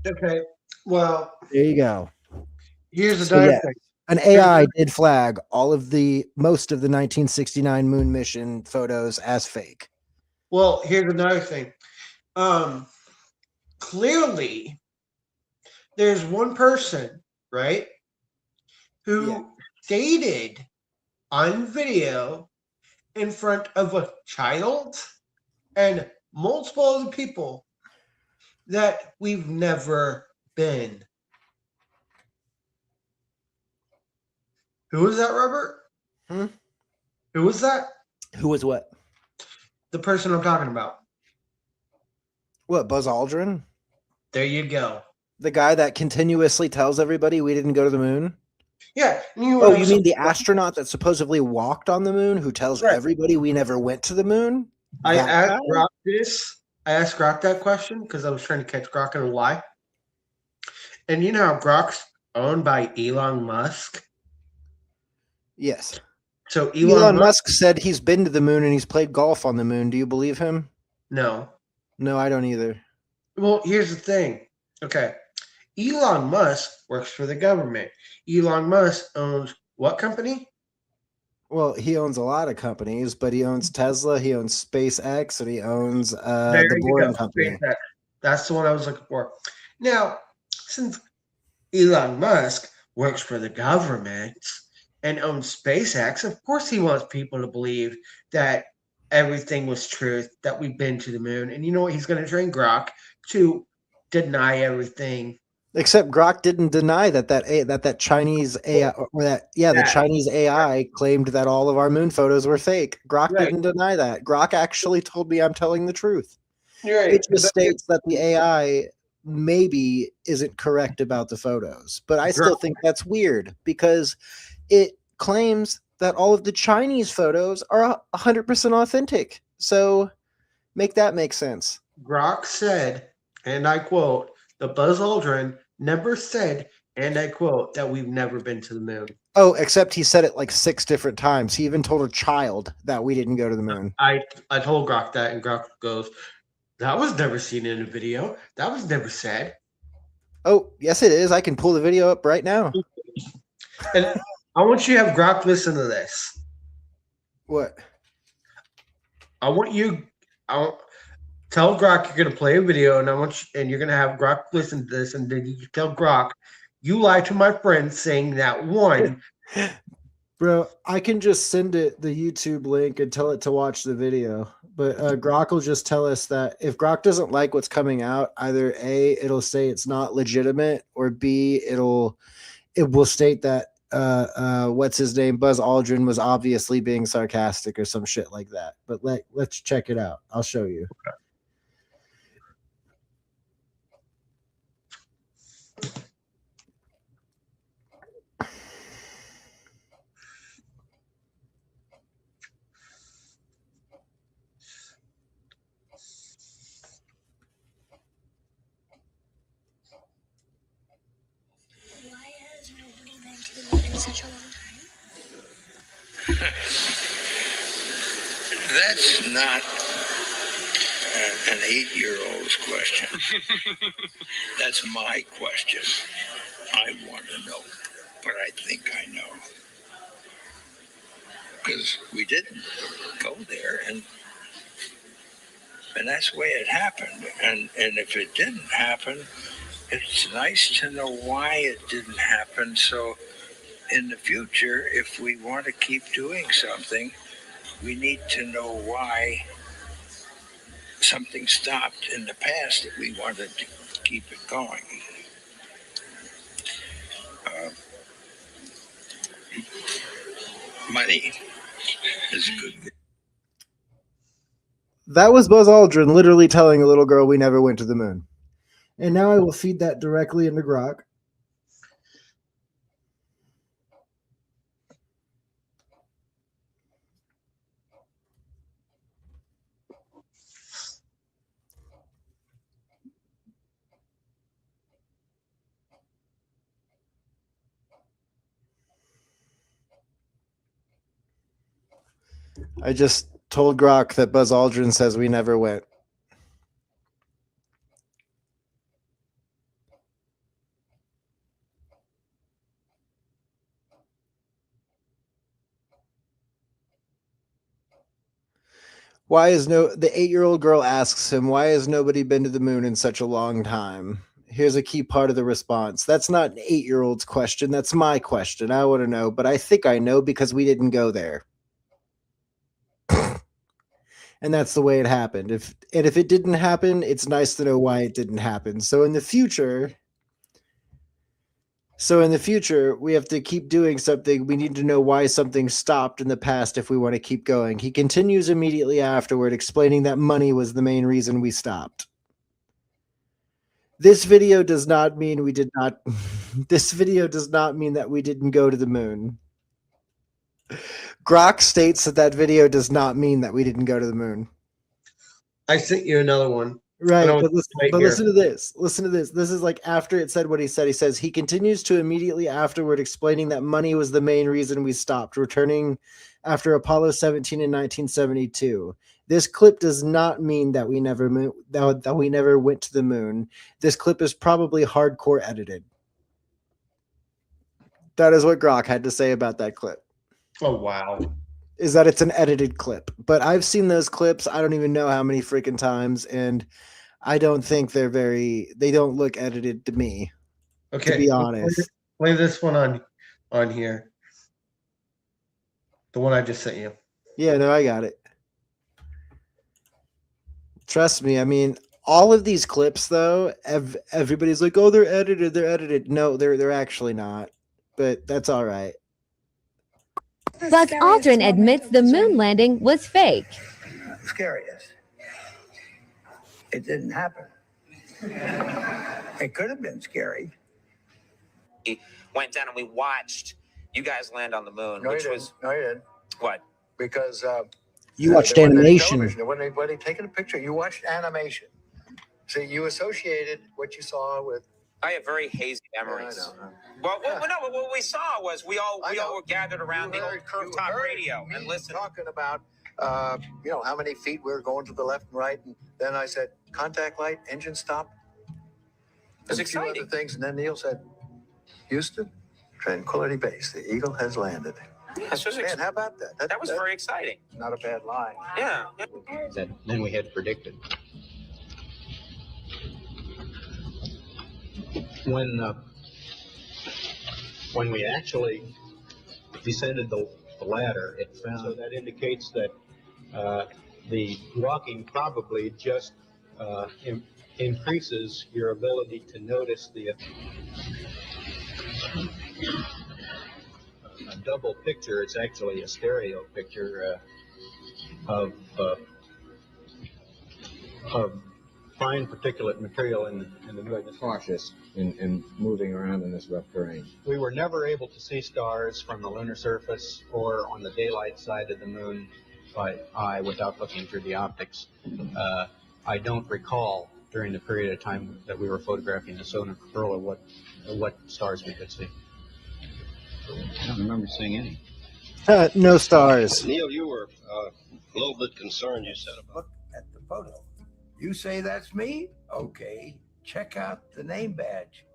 Okay, well, there you go. Here's another thing. An AI did flag most of the 1969 moon mission photos as fake. Well, here's another thing. Clearly, there's one person, right, who stated on video in front of a child and multiple other people that we've never been. Who was that, Robert? Who was that? Who was what? The person I'm talking about. What, Buzz Aldrin? There you go. The guy that continuously tells everybody we didn't go to the moon? Yeah. You mean the astronaut that supposedly walked on the moon who tells everybody we never went to the moon? I asked Grok this. I asked Grok that question because I was trying to catch Grok in a lie. And you know how Grok's owned by Elon Musk? Yes. So Elon Musk said he's been to the moon and he's played golf on the moon. Do you believe him? No. No, I don't either. Well, here's the thing. Okay. Elon Musk works for the government. Elon Musk owns what company? Well, he owns a lot of companies, but he owns Tesla, he owns SpaceX, and he owns the Boring Company. SpaceX. That's the one I was looking for. Now, since Elon Musk works for the government and owns SpaceX, of course he wants people to believe that everything was truth, that we've been to the moon. And you know what? He's going to train Grok to deny everything. Except Grok didn't deny that Chinese AI, the Chinese AI claimed that all of our moon photos were fake. Grok didn't deny that. Grok actually told me I'm telling the truth. It just states that the AI maybe isn't correct about the photos, but I still think that's weird because it claims that all of the Chinese photos are 100% authentic. So make that make sense. Grok said, and I quote, "The Buzz Aldrin never said, and I quote, that we've never been to the moon." Oh, except he said it like 6 different times. He even told a child that we didn't go to the moon. I told Grok that, and Grok goes, That was never seen in a video. That was never said. Oh, yes, it is. I can pull the video up right now. And I want you to have Grok listen to this. What? I want tell Grok you're gonna play a video, and and you're gonna have Grok listen to this, and then you tell Grok you lied to my friend saying that one. Bro, I can just send it the YouTube link and tell it to watch the video. But Grok will just tell us that if Grok doesn't like what's coming out, either A, it'll say it's not legitimate, or B, it will state that what's his name, Buzz Aldrin, was obviously being sarcastic or some shit like that. But let's check it out. I'll show you. Such a long time? That's not an 8-year-old's question. That's my question. I want to know, but I think I know. Because we didn't go there, and that's the way it happened. And if it didn't happen, it's nice to know why it didn't happen. So in the future, if we want to keep doing something, we need to know why something stopped in the past that we wanted to keep it going. Money is a good thing. That was Buzz Aldrin literally telling a little girl we never went to the moon. And now I will feed that directly into Grok. I just told Grok that Buzz Aldrin says we never went. The 8-year-old girl asks him, why has nobody been to the moon in such a long time? Here's a key part of the response. That's not an 8-year-old's question. That's my question. I want to know, but I think I know because we didn't go there. And that's the way it happened. If it didn't happen, it's nice to know why it didn't happen. So in the future, we have to keep doing something. We need to know why something stopped in the past if we want to keep going. He continues immediately afterward, explaining that money was the main reason we stopped. This video does not mean we did not. This video does not mean that we didn't go to the moon. Grok states that video does not mean that we didn't go to the moon. I sent you another one. Right, but listen to this. Listen to this. This is like after it said what he said. He says he continues to immediately afterward explaining that money was the main reason we stopped, returning after Apollo 17 in 1972. This clip does not mean that we never went to the moon. This clip is probably hardcore edited. That is what Grok had to say about that clip. Oh, wow. Is that it's an edited clip. But I've seen those clips, I don't even know how many freaking times, and I don't think they don't look edited to me. Okay. To be honest. Play this one on here. The one I just sent you. Yeah, no, I got it. Trust me, I mean, all of these clips though, everybody's like, "Oh, they're edited." No, they're actually not. But that's all right. Buzz Aldrin admits the moon landing was fake. Scariest. It didn't happen. It could have been scary. We went down and we watched you guys land on the moon, No, which you was didn't. No, you didn't. What? Because you watched there wasn't any animation. television. There wasn't anybody taking a picture. You watched animation. See, you associated what you saw with. I have very hazy memories. I know. Well, no, what we saw was we all were gathered around the old curved top radio and listened. Talking about how many feet we were going to the left and right. And then I said, contact light, engine stop. It's And a few exciting. other things. And then Neil said, Houston, Tranquility Base, the Eagle has landed. That's just Man, how about that? that was very exciting. Not a bad line. Yeah. That then we had predicted. When we actually descended the ladder, it found so that indicates that the walking probably just increases your ability to notice the a double picture. It's actually a stereo picture of fine particulate material in the moon. Cautious in moving around in this rough terrain. We were never able to see stars from the lunar surface or on the daylight side of the moon by eye without looking through the optics. I don't recall during the period of time that we were photographing the solar corona what stars we could see. I don't remember seeing any. No stars. Neil, you were a little bit concerned, you said, about. Look at the photo. You say that's me? Okay. Check out the name badge.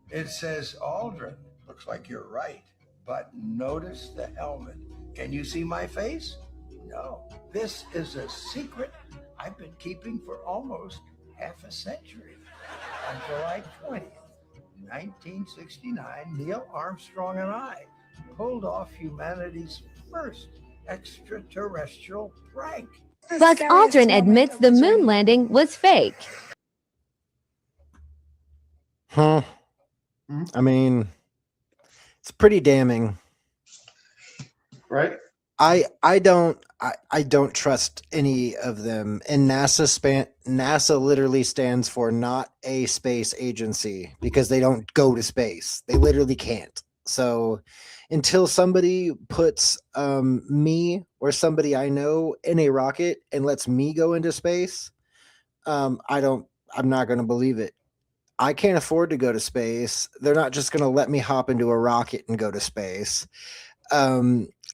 It says Aldrin. Looks like you're right. But notice the helmet. Can you see my face? No. This is a secret I've been keeping for almost half a century. On July 20th, 1969, Neil Armstrong and I pulled off humanity's first extraterrestrial prank. Buzz Aldrin admits the moon landing was fake. Huh. I mean, it's pretty damning. Right? I don't trust any of them. And NASA literally stands for not a space agency because they don't go to space. They literally can't. So until somebody puts me or somebody I know in a rocket and lets me go into space, I'm not going to believe it. I can't afford to go to space. They're not just going to let me hop into a rocket and go to space.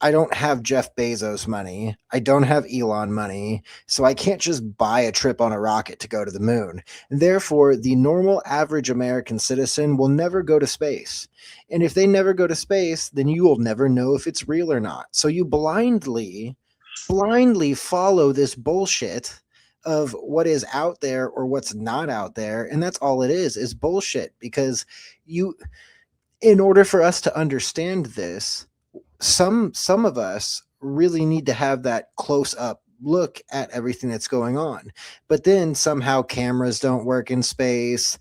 I don't have Jeff Bezos money. I don't have Elon money. So I can't just buy a trip on a rocket to go to the moon. Therefore, the normal average American citizen will never go to space. And if they never go to space, then you will never know if it's real or not. So you blindly follow this bullshit of what is out there or what's not out there. And that's all it is bullshit. Because in order for us to understand this, some of us really need to have that close up look at everything that's going on. But then somehow cameras don't work in space.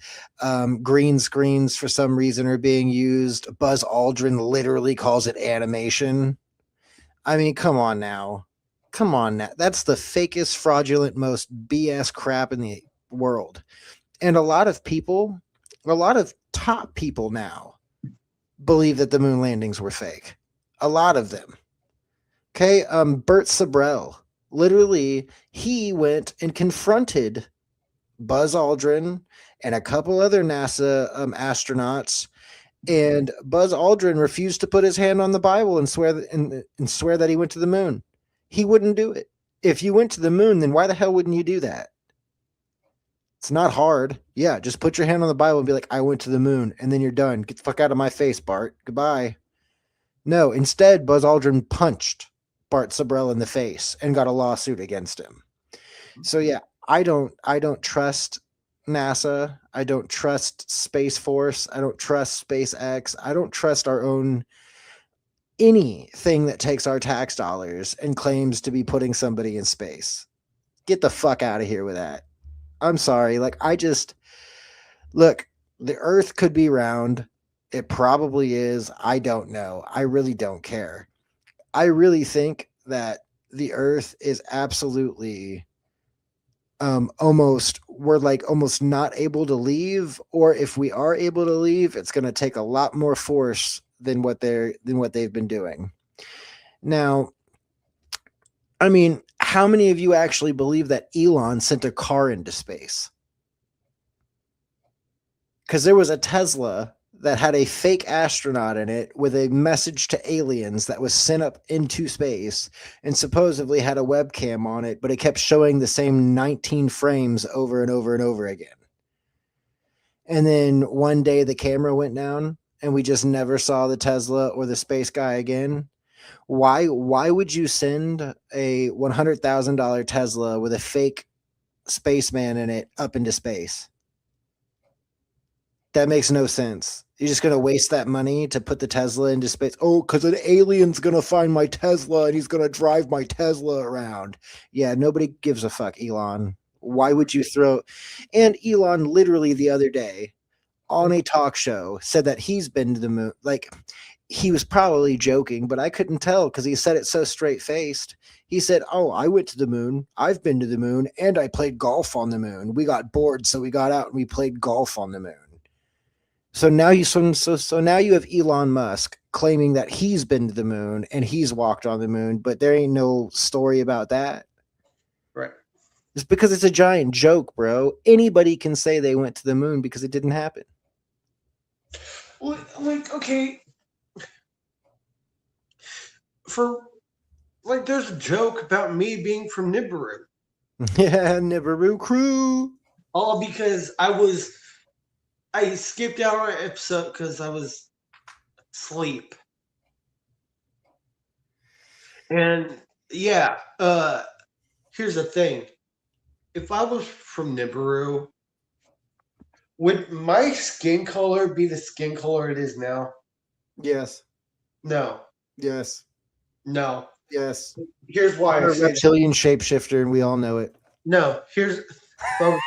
Green screens for some reason are being used. Buzz Aldrin literally calls it animation. I mean, come on now. That's the fakest, fraudulent, most BS crap in the world. And a lot of top people now believe that the moon landings were fake. A lot of them. Okay, Bert Sabrell, literally, he went and confronted Buzz Aldrin and a couple other NASA astronauts, and Buzz Aldrin refused to put his hand on the Bible and swear that he went to the moon. He wouldn't do it. If you went to the moon, then why the hell wouldn't you do that? It's not hard. Yeah, just put your hand on the Bible and be like, I went to the moon, and then you're done. Get the fuck out of my face, Bart. Goodbye. No, instead, Buzz Aldrin punched Bart Sabrell in the face and got a lawsuit against him. So yeah, I don't trust NASA. I don't trust Space Force. I don't trust SpaceX. I don't trust our own anything that takes our tax dollars and claims to be putting somebody in space. Get the fuck out of here with that. I'm sorry. Look, the Earth could be round. It probably is. I don't know. I really don't care. I really think that the Earth is absolutely almost not able to leave, or if we are able to leave, it's going to take a lot more force than what they've been doing. Now, I mean, how many of you actually believe that Elon sent a car into space? Because there was a Tesla that had a fake astronaut in it with a message to aliens that was sent up into space and supposedly had a webcam on it, but it kept showing the same 19 frames over and over and over again. And then one day the camera went down and we just never saw the Tesla or the space guy again. Why would you send a $100,000 Tesla with a fake spaceman in it up into space? That makes no sense. You're just going to waste that money to put the Tesla into space. Oh, because an alien's going to find my Tesla and he's going to drive my Tesla around. Yeah, nobody gives a fuck, Elon. Why would you throw? And Elon literally the other day on a talk show said that he's been to the moon. Like, he was probably joking, but I couldn't tell because he said it so straight faced. He said, "Oh, I went to the moon. I've been to the moon, and I played golf on the moon. We got bored, so we got out and we played golf on the moon." So now now you have Elon Musk claiming that he's been to the moon and he's walked on the moon, but there ain't no story about that. Right. It's because it's a giant joke, bro. Anybody can say they went to the moon because it didn't happen. Like, okay. There's a joke about me being from Nibiru. Yeah, Nibiru crew. All because I skipped out on an episode because I was asleep. And yeah, here's the thing. If I was from Nibiru, would my skin color be the skin color it is now? Yes. No. Yes. No. Yes. Here's why. You're a reptilian shapeshifter, and we all know it. No. Here's. I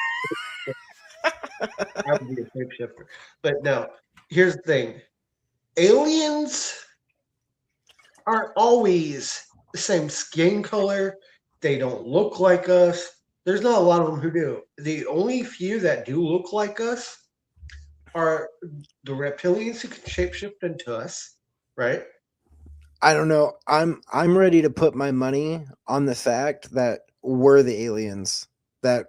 would be a shapeshifter. But no. Here's the thing. Aliens aren't always the same skin color. They don't look like us. There's not a lot of them who do. The only few that do look like us are the reptilians who can shapeshift into us, right? I don't know. I'm ready to put my money on the fact that we're the aliens. That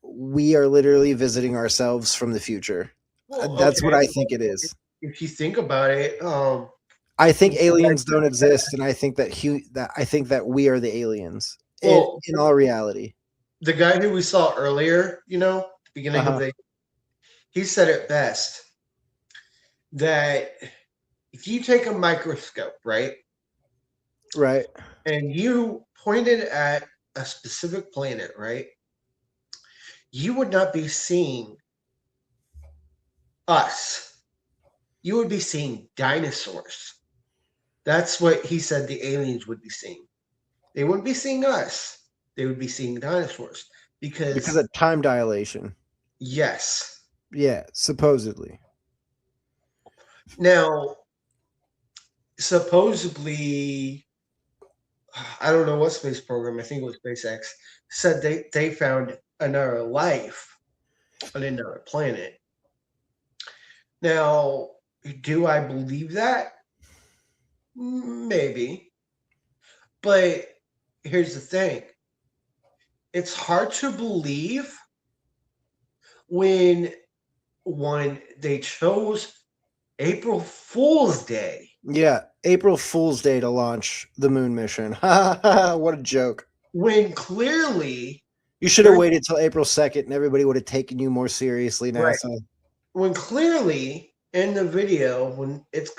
we are literally visiting ourselves from the future. Well, That's what okay. I think it is. If you think about it, I think aliens don't exist, and I think that we are the aliens. Well, in all reality. The guy who we saw earlier, the beginning of he said it best. That if you take a microscope, right? Right. And you pointed at a specific planet, right? You would not be seeing us. You would be seeing dinosaurs. That's what he said the aliens would be seeing. They wouldn't be seeing us. They would be seeing dinosaurs. Because of time dilation. Yes. Yeah, supposedly. Now, supposedly, I don't know what space program, I think it was SpaceX, said they found another life on another planet. Now, do I believe that? Maybe. But here's the thing. It's hard to believe when they chose April Fool's Day. Yeah, April Fool's Day to launch the moon mission. What a joke. When clearly... You should have waited till April 2nd and everybody would have taken you more seriously, NASA. Right. When clearly in the video, when it's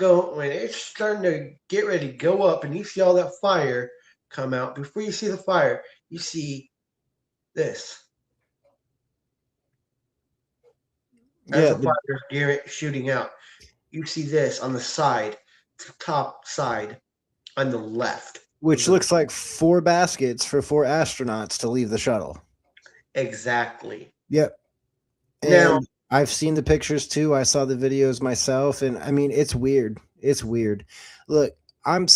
starting to get ready to go up and you see all that fire come out, before you see the fire, you see this. As the fire's shooting out, you see this on the side, the top side on the left. Which looks like 4 baskets for 4 astronauts to leave the shuttle. Exactly. Yep. And now, I've seen the pictures too. I saw the videos myself, and I mean, it's weird. It's weird. Look, I'm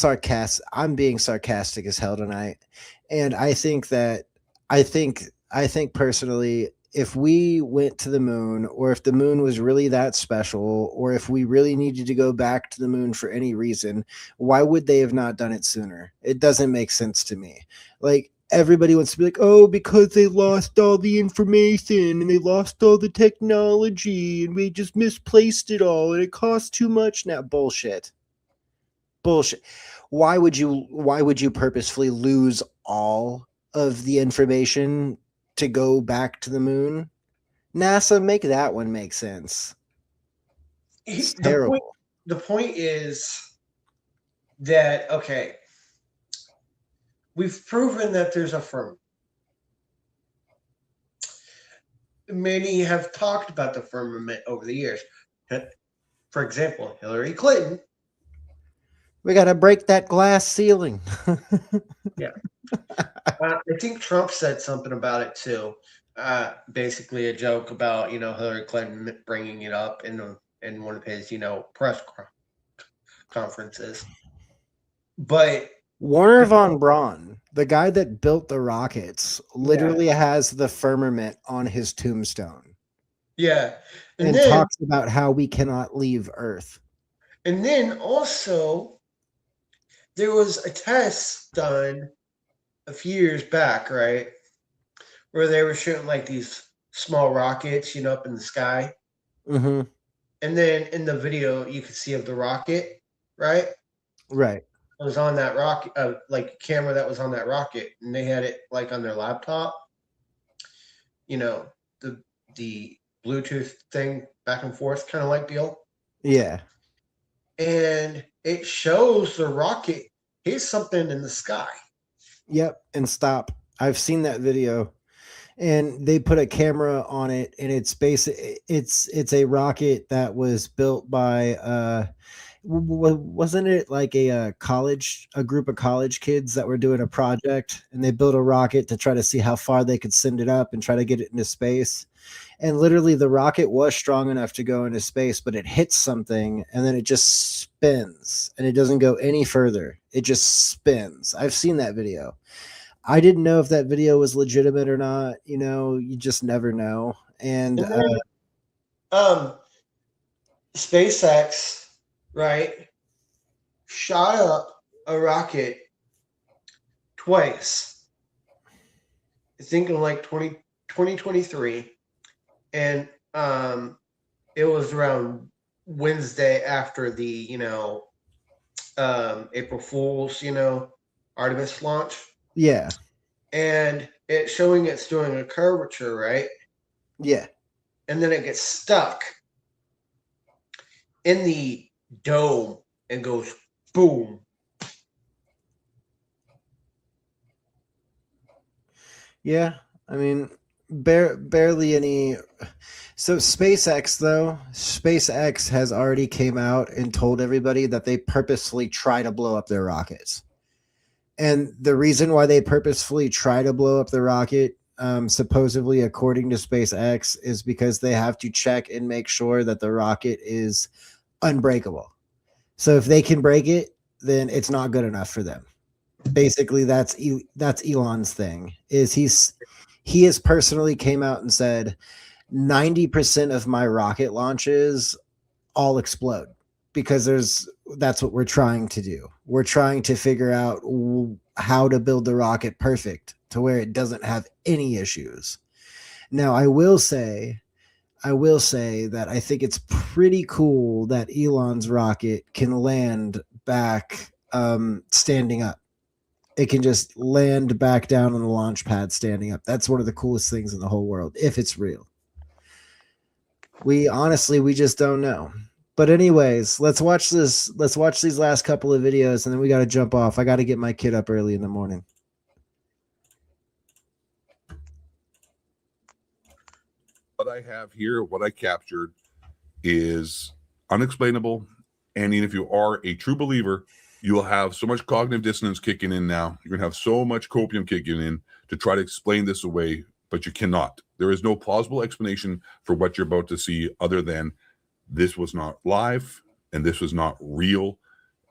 being sarcastic as hell tonight, and I think personally, if we went to the moon, or if the moon was really that special, or if we really needed to go back to the moon for any reason, why would they have not done it sooner? It doesn't make sense to me. Like, everybody wants to be like, oh, because they lost all the information and they lost all the technology and we just misplaced it all and it costs too much now. Bullshit. Why would you purposefully lose all of the information to go back to the moon? NASA, make that one make sense. It's terrible. The point is that, okay, we've proven that there's a firmament. Many have talked about the firmament over the years. For example, Hillary Clinton. We got to break that glass ceiling. Yeah. I think Trump said something about it too. Basically a joke about, Hillary Clinton bringing it up in one of his, press conferences. But Warner von Braun, the guy that built the rockets, literally has the firmament on his tombstone. Yeah. And then, talks about how we cannot leave Earth. And then also, there was a test done a few years back, right? Where they were shooting like these small rockets, up in the sky. Mm-hmm. And then in the video, you could see of the rocket, right? Right. It was on that rocket, like a camera that was on that rocket, and they had it like on their laptop. The Bluetooth thing back and forth kind of like deal. Yeah. And it shows the rocket hit something in the sky. Yep, and stop. I've seen that video. And they put a camera on it, and it's a rocket that was built by wasn't it like a group of college kids that were doing a project, and they built a rocket to try to see how far they could send it up and try to get it into space. And literally the rocket was strong enough to go into space, but it hits something and then it just spins and it doesn't go any further. It just spins. I've seen that video. I didn't know if that video was legitimate or not. You just never know. And SpaceX, right, shot up a rocket twice. I think in like 2023. And it was around Wednesday after the, April Fool's, Artemis launch. Yeah. And it's showing it's doing a curvature, right? Yeah. And then it gets stuck in the dome and goes boom. Yeah. I mean, barely any. So SpaceX has already came out and told everybody that they purposefully try to blow up their rockets. And the reason why they purposefully try to blow up the rocket, supposedly according to SpaceX, is because they have to check and make sure that the rocket is unbreakable. So if they can break it, then it's not good enough for them. Basically, that's Elon's thing. He has personally came out and said 90% of my rocket launches all explode because that's what we're trying to do. We're trying to figure out how to build the rocket perfect to where it doesn't have any issues. Now, I will say that I think it's pretty cool that Elon's rocket can land back standing up. It can just land back down on the launch pad standing up. That's one of the coolest things in the whole world, if it's real. We just don't know. But anyways, let's watch this. Let's watch these last couple of videos, and then we got to jump off. I got to get my kid up early in the morning. What I have here, what I captured, is unexplainable. And if you are a true believer, you will have so much cognitive dissonance kicking in now. You're going to have so much copium kicking in to try to explain this away, but you cannot. There is no plausible explanation for what you're about to see other than this was not live and this was not real,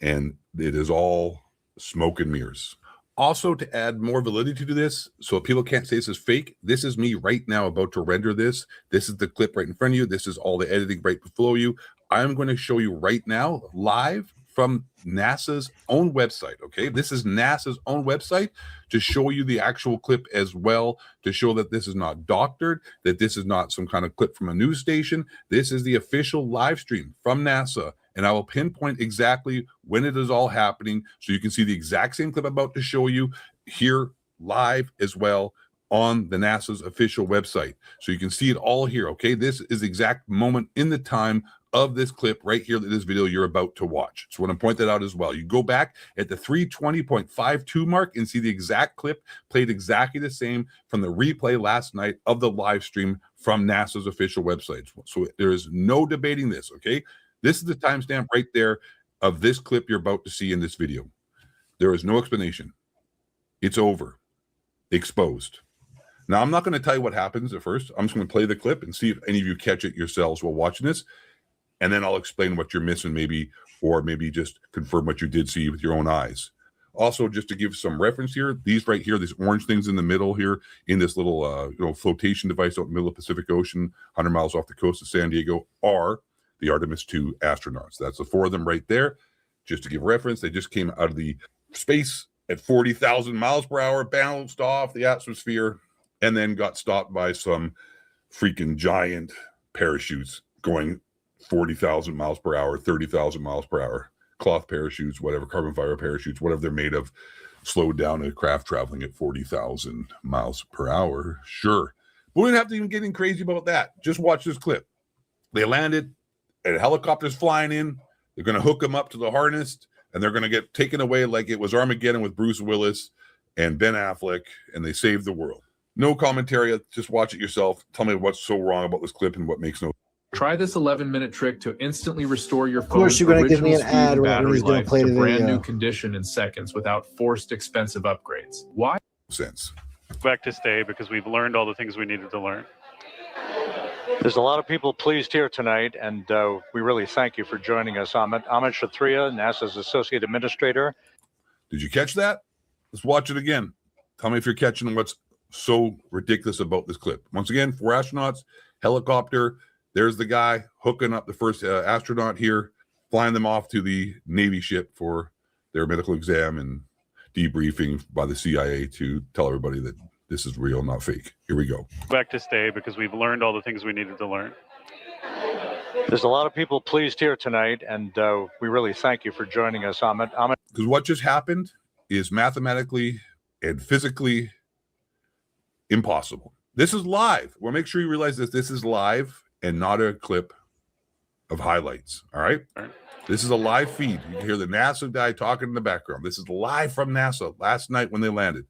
and it is all smoke and mirrors. Also, to add more validity to this, so people can't say this is fake, this is me right now about to render this. This is the clip right in front of you. This is all the editing right below you. I'm going to show you right now, live, from NASA's own website. Okay, this is NASA's own website to show you the actual clip as well, to show that this is not doctored, that this is not some kind of clip from a news station. This is the official live stream from NASA, and I will pinpoint exactly when it is all happening so you can see the exact same clip I'm about to show you here live as well on the NASA's official website. So you can see it all here. Okay, this is the exact moment in the time of this clip right here, this video you're about to watch. So I want to point that out as well. You go back at the 3:20.52 mark and see the exact clip played exactly the same from the replay last night of the live stream from NASA's official website. So there is no debating this, okay? This is the timestamp right there of this clip you're about to see in this video. There is no explanation. It's over. Exposed. Now, I'm not going to tell you what happens at first. I'm just going to play the clip and see if any of you catch it yourselves while watching this. And then I'll explain what you're missing maybe, or maybe just confirm what you did see with your own eyes. Also, just to give some reference here, these right here, these orange things in the middle here in this little flotation device out in the middle of the Pacific Ocean, 100 miles off the coast of San Diego, are the Artemis II astronauts. That's the 4 of them right there. Just to give reference, they just came out of the space at 40,000 miles per hour, bounced off the atmosphere, and then got stopped by some freaking giant parachutes going 40,000 miles per hour, 30,000 miles per hour, cloth parachutes, whatever, carbon fiber parachutes, whatever they're made of, slowed down a craft traveling at 40,000 miles per hour. Sure. But we don't have to even get in crazy about that. Just watch this clip. They landed, and helicopters flying in. They're going to hook them up to the harness, and they're going to get taken away like it was Armageddon with Bruce Willis and Ben Affleck, and they saved the world. No commentary. Just watch it yourself. Tell me what's so wrong about this clip and what makes no. Try this 11-minute trick to instantly restore your Of course, phone's you're going to give me an original ad speed and whenever battery he's going life to play to the brand video. new condition in seconds without forced expensive upgrades. Why? Sense. Back to stay because we've learned all the things we needed to learn. There's a lot of people pleased here tonight, and we really thank you for joining us. Ahmed Shatria, NASA's Associate Administrator. Did you catch that? Let's watch it again. Tell me if you're catching what's so ridiculous about this clip. Once again, 4 astronauts, helicopter. There's the guy hooking up the first astronaut here, flying them off to the Navy ship for their medical exam and debriefing by the CIA to tell everybody that this is real, not fake. Here we go. Back to stay because we've learned all the things we needed to learn. There's a lot of people pleased here tonight, and we really thank you for joining us, Ahmed. Because what just happened is mathematically and physically impossible. This is live. Well, make sure you realize this is live and not a clip of highlights. All right. This is a live feed. You can hear the NASA guy talking in the background. This is live from NASA last night when they landed.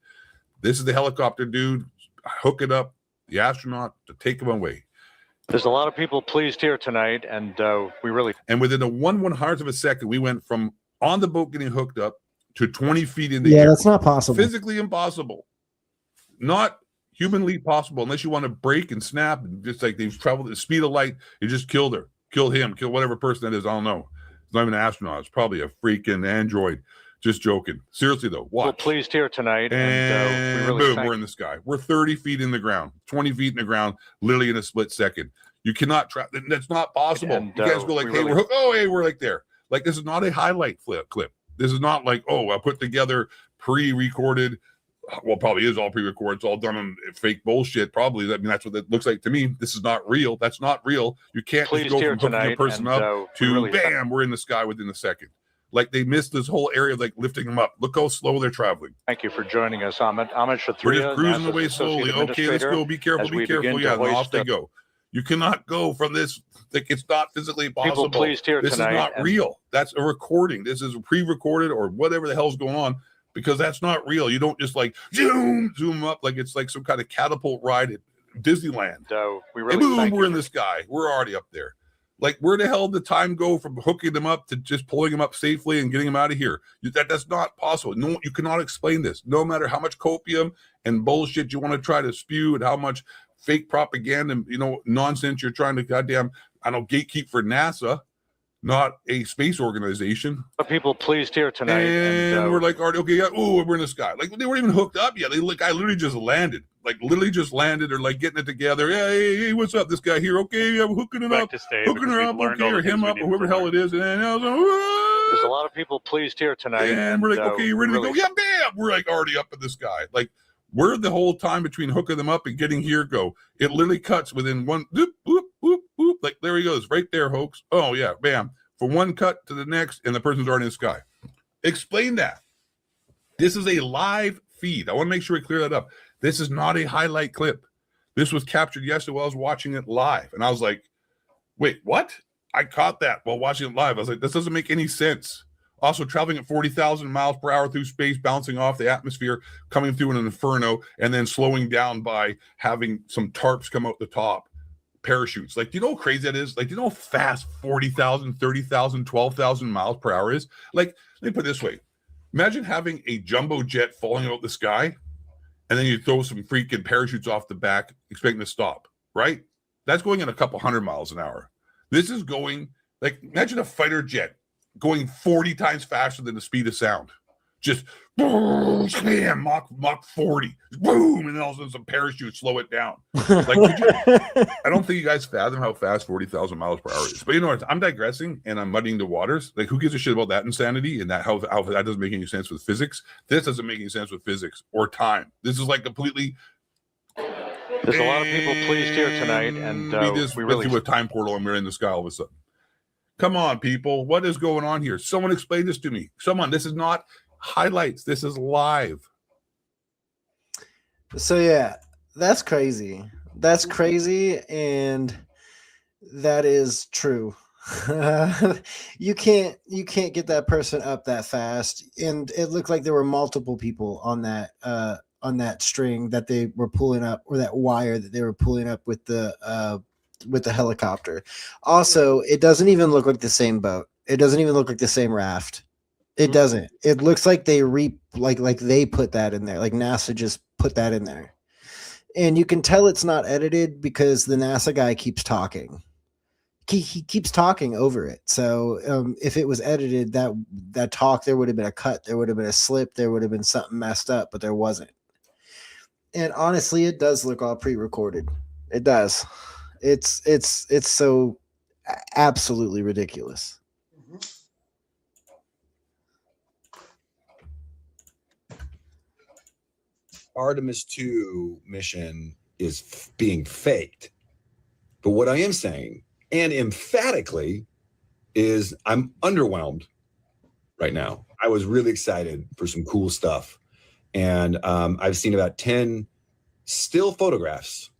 This is the helicopter dude hooking up the astronaut to take him away. There's a lot of people pleased here tonight, and we really. And within a 1/100th of a second, we went from on the boat getting hooked up to 20 feet in the air. Yeah, that's not possible. Physically impossible. Not humanly possible unless you want to break and snap. And just like they've traveled at the speed of light, you just killed her, kill him, kill whatever person that is. I don't know. It's not even an astronaut. It's probably a freaking android. Just joking. Seriously though, watch. We're pleased here tonight, and we really boom, we're in the sky. We're 30 feet in the ground, 20 feet in the ground, literally in a split second. You cannot track. That's not possible. And, you guys go like, hey, we're hooked. Oh, hey, we're like there. Like this is not a highlight clip. This is not like, oh, I put together pre-recorded. Well, probably is all pre-recorded. It's all done on fake bullshit. Probably. I mean, that's what it looks like to me. This is not real. That's not real. You can't just go from hooking a person up to really bam, we're in the sky within a second. Like they missed this whole area of like lifting them up. Look how slow they're traveling. Thank you for joining us, Ahmed Shatria. We're just cruising away slowly. Okay, let's go. Be careful. Be careful. Yeah, and off they go. You cannot go from this. Like it's not physically possible. People pleased here this tonight, is not real. That's a recording. This is pre-recorded or whatever the hell's going on, because that's not real. You don't just like zoom up like it's like some kind of catapult ride at Disneyland. We really and boom, we're in the sky. We're already up there. Like, where the hell did the time go from hooking them up to just pulling them up safely and getting them out of here? That's not possible. No, you cannot explain this. No matter how much copium and bullshit you want to try to spew and how much fake propaganda and, nonsense you're trying to gatekeep for NASA, not a space organization. People pleased here tonight. And we're like, okay, yeah, we're in the sky. Like, they weren't even hooked up yet. I literally just landed. Like, literally just landed or, like, getting it together. Yeah, hey, what's up? This guy here. Okay, yeah, we're hooking it up. Hooking her up. Okay, or him up, or whoever the hell it is. And I was like, What? There's a lot of people pleased here tonight. And we're like, okay, you ready to really go? Yeah, bam! We're like already up in the sky. Like, where the whole time between hooking them up and getting here go? It literally cuts within one, boop, boop, boop, boop. Like, there he goes, right there, folks. Oh, yeah, bam. From one cut to the next, and the person's already in the sky. Explain that. This is a live feed. I want to make sure we clear that up. This is not a highlight clip. This was captured yesterday while I was watching it live. And I was like, wait, what? I caught that while watching it live. I was like, this doesn't make any sense. Also, traveling at 40,000 miles per hour through space, bouncing off the atmosphere, coming through an inferno, and then slowing down by having some tarps come out the top, parachutes. Like, do you know how crazy that is? Like, do you know how fast 40,000, 30,000, 12,000 miles per hour is? Like, let me put it this way. Imagine having a jumbo jet falling out the sky, and then you throw some freaking parachutes off the back, expecting to stop, right? That's going at a couple 100 miles an hour. This is going, like, imagine a fighter jet going 40 times faster than the speed of sound. Just boom, slam, Mach 40, boom, and then all of a sudden some parachutes slow it down. Like, I don't think you guys fathom how fast 40,000 miles per hour is. But you know what? I'm digressing and I'm muddying the waters. Like, who gives a shit about that insanity and that how that doesn't make any sense with physics? This doesn't make any sense with physics or time. This is like completely. There's a lot of people pleased here tonight, and we really through a time portal and we're in the sky all of a sudden. Come on, people. What is going on here? Someone explain this to me. Someone, this is not highlights. This is live. So yeah, that's crazy. That's crazy, and that is true. You can't get that person up that fast. And it looked like there were multiple people on that string that they were pulling up, or that wire that they were pulling up with the helicopter. Also, it doesn't even look like the same boat. It doesn't even look like the same raft. It doesn't. It looks like they like they put that in there. Like NASA just put that in there. And you can tell it's not edited because the NASA guy keeps talking. He keeps talking over it. So if it was edited, that talk, there would have been a cut, there would have been a slip, there would have been something messed up, but there wasn't. And honestly, it does look all pre-recorded. It does. It's so absolutely ridiculous. Artemis 2 mission is being faked. But what I am saying, and emphatically, is I'm underwhelmed right now. I was really excited for some cool stuff. And I've seen about 10 still photographs,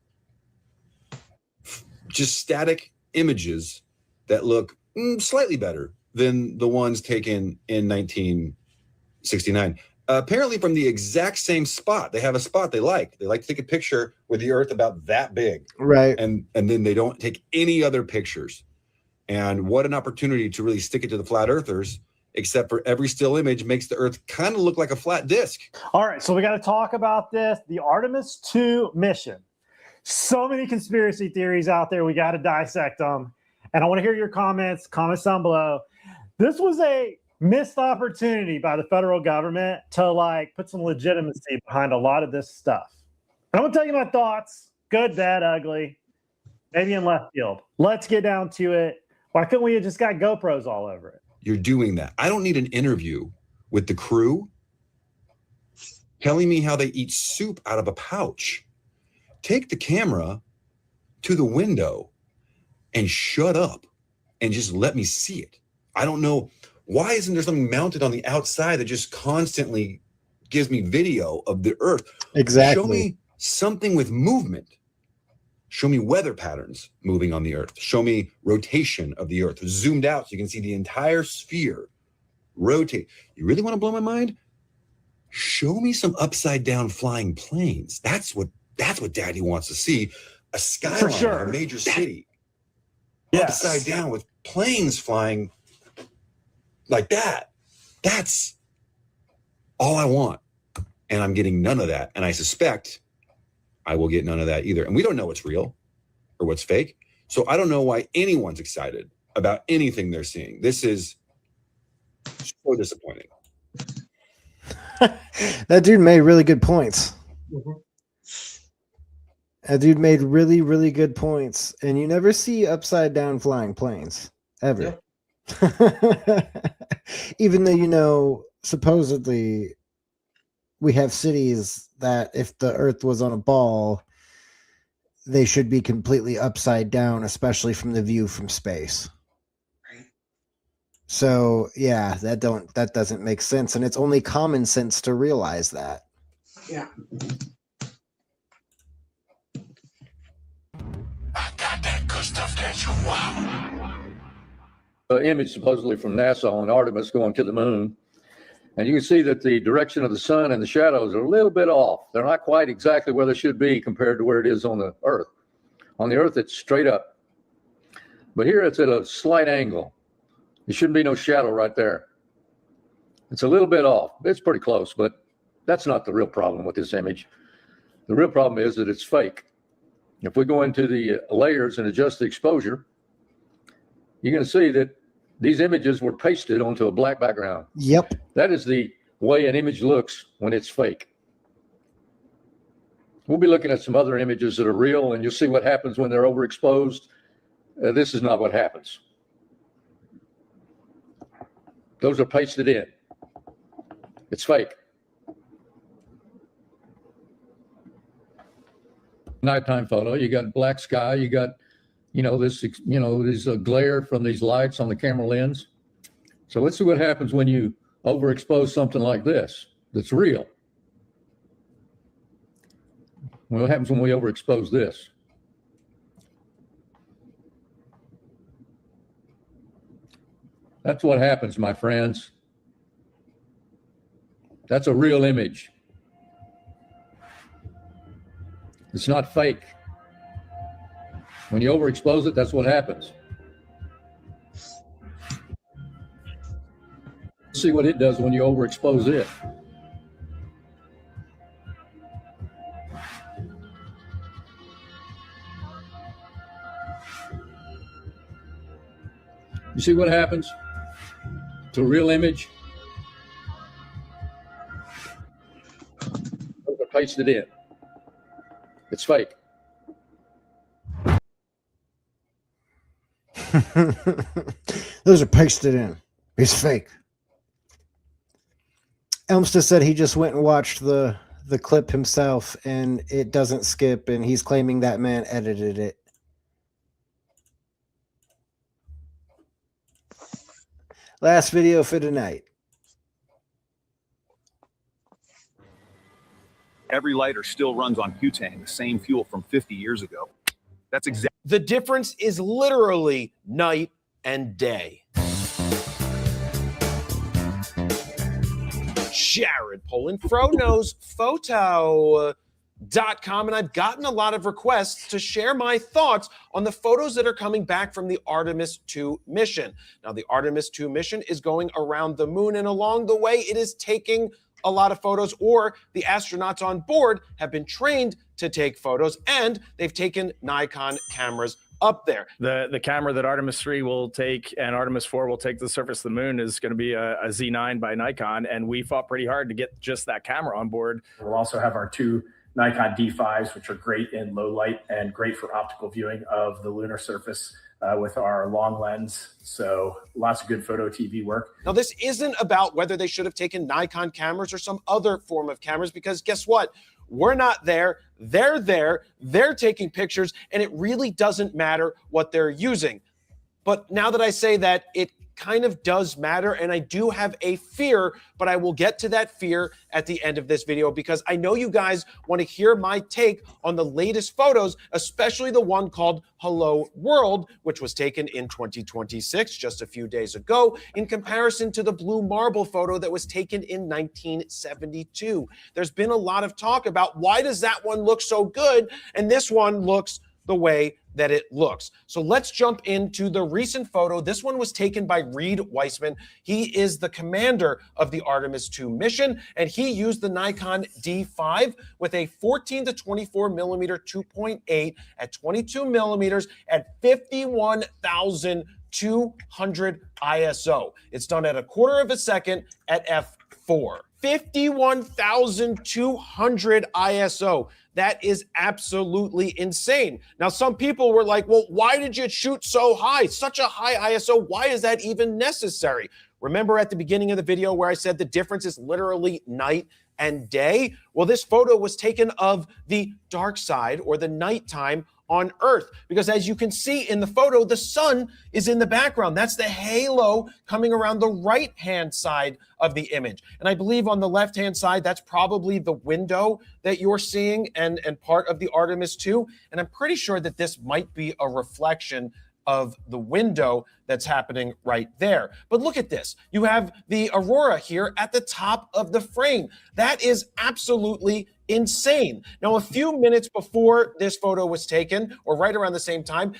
just static images that look slightly better than the ones taken in 1969. Apparently from the exact same spot. They have a spot they like. They like to take a picture with the Earth about that big. Right. And then they don't take any other pictures. And what an opportunity to really stick it to the flat earthers, except for every still image makes the Earth kind of look like a flat disc. All right, so we got to talk about this, the Artemis 2 mission. So many conspiracy theories out there. We got to dissect them. And I want to hear your comments down below. This was a missed opportunity by the federal government to put some legitimacy behind a lot of this stuff. And I'm going to tell you my thoughts, good, bad, ugly, maybe in left field. Let's get down to it. Why couldn't we have just got GoPros all over it? You're doing that. I don't need an interview with the crew telling me how they eat soup out of a pouch. Take the camera to the window and shut up and just let me see it. I don't know. Why isn't there something mounted on the outside that just constantly gives me video of the Earth? Exactly. Show me something with movement. Show me weather patterns moving on the Earth. Show me rotation of the Earth, zoomed out so you can see the entire sphere rotate. You really want to blow my mind? Show me some upside down flying planes. That's what Daddy wants to see. A skyline of a major city. Yes. Upside down with planes flying like that. That's all I want. And I'm getting none of that. And I suspect I will get none of that either. And we don't know what's real or what's fake. So I don't know why anyone's excited about anything they're seeing. This is so disappointing. That dude made really good points. That dude made really, really good points. And you never see upside down flying planes ever. Even though, supposedly we have cities that if the Earth was on a ball, they should be completely upside down, especially from the view from space. So yeah, that doesn't make sense, and it's only common sense to realize that. Yeah. Image supposedly from NASA on Artemis going to the moon. And you can see that the direction of the sun and the shadows are a little bit off. They're not quite exactly where they should be compared to where it is on the Earth. On the Earth, it's straight up. But here it's at a slight angle. There shouldn't be no shadow right there. It's a little bit off. It's pretty close, but that's not the real problem with this image. The real problem is that it's fake. If we go into the layers and adjust the exposure, you're going to see that these images were pasted onto a black background. Yep. That is the way an image looks when it's fake. We'll be looking at some other images that are real, and you'll see what happens when they're overexposed. This is not what happens. Those are pasted in. It's fake. Nighttime photo, you got black sky, you got this glare from these lights on the camera lens. So let's see what happens when you overexpose something like this that's real. What happens when we overexpose this? That's what happens, my friends. That's a real image. It's not fake. When you overexpose it, that's what happens. See what it does when you overexpose it. You see what happens to a real image? Those are pasted in. It's fake. Those are pasted in. It's fake. Elmstead said he just went and watched the clip himself, and it doesn't skip, and he's claiming that man edited it. Last video for tonight. Every lighter still runs on butane, the same fuel from 50 years ago. That's exactly. The difference is literally night and day. Jared Poland, FroKnowsPhoto.com, and I've gotten a lot of requests to share my thoughts on the photos that are coming back from the Artemis 2 mission. Now, the Artemis 2 mission is going around the moon, and along the way, it is taking a lot of photos, or the astronauts on board have been trained to take photos, and they've taken Nikon cameras up there. The camera that Artemis 3 will take and Artemis 4 will take to the surface of the moon is going to be a Z9 by Nikon, and we fought pretty hard to get just that camera on board. We'll also have our two Nikon D5s, which are great in low light and great for optical viewing of the lunar surface with our long lens. So lots of good photo TV work. Now, this isn't about whether they should have taken Nikon cameras or some other form of cameras, because guess what? We're not there. They're there. They're taking pictures, and it really doesn't matter what they're using. But now that I say that, it kind of does matter, and I do have a fear, but I will get to that fear at the end of this video, because I know you guys want to hear my take on the latest photos, especially the one called Hello World, which was taken in 2026, just a few days ago, in comparison to the blue marble photo that was taken in 1972. There's been a lot of talk about why does that one look so good and this one looks the way that it looks. So let's jump into the recent photo. This one was taken by Reed Weissman. He is the commander of the Artemis 2 mission, and he used the Nikon D5 with a 14 to 24 millimeter 2.8 at 22 millimeters at 51,200 ISO. It's done at a quarter of a second at f4. 51,200 ISO. That is absolutely insane. Now, some people were like, well, why did you shoot so high? Such a high ISO. Why is that even necessary? Remember at the beginning of the video where I said the difference is literally night and day? Well, this photo was taken of the dark side or the nighttime on Earth, because as you can see in the photo, the sun is in the background. That's the halo coming around the right-hand side of the image. And I believe on the left-hand side, that's probably the window that you're seeing and part of the Artemis 2. And I'm pretty sure that this might be a reflection of the window that's happening right there. But look at this. You have the aurora here at the top of the frame. That is absolutely insane. Now, a few minutes before this photo was taken, or right around the same time,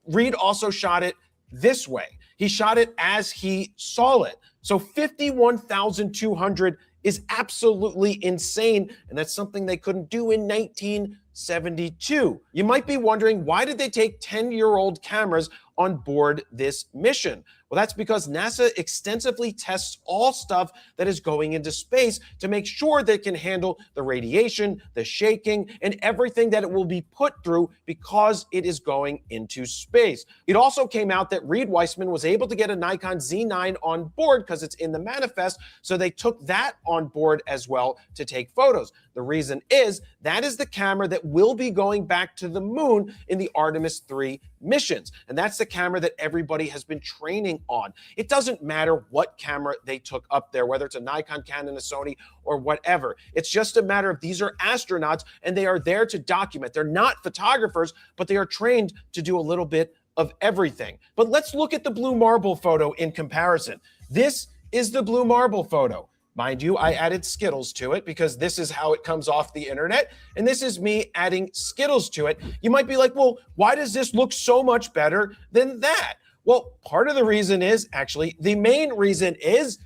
Reed also shot it this way. He shot it as he saw it. So 51,200 is absolutely insane, and that's something they couldn't do in 1972. You might be wondering, why did they take 10-year-old cameras on board this mission? Well, that's because NASA extensively tests all stuff that is going into space to make sure that it can handle the radiation, the shaking, and everything that it will be put through because it is going into space. It also came out that Reed Weissman was able to get a Nikon Z9 on board because it's in the manifest, so they took that on board as well to take photos. The reason is that is the camera that will be going back to the moon in the Artemis 3 missions. And that's the camera that everybody has been training on. It doesn't matter what camera they took up there, whether it's a Nikon, Canon, a Sony, or whatever. It's just a matter of these are astronauts and they are there to document. They're not photographers, but they are trained to do a little bit of everything. But let's look at the blue marble photo in comparison. This is the blue marble photo. Mind you, I added Skittles to it because this is how it comes off the internet. And this is me adding Skittles to it. You might be like, well, why does this look so much better than that? Well, part of the reason is, actually, the main reason is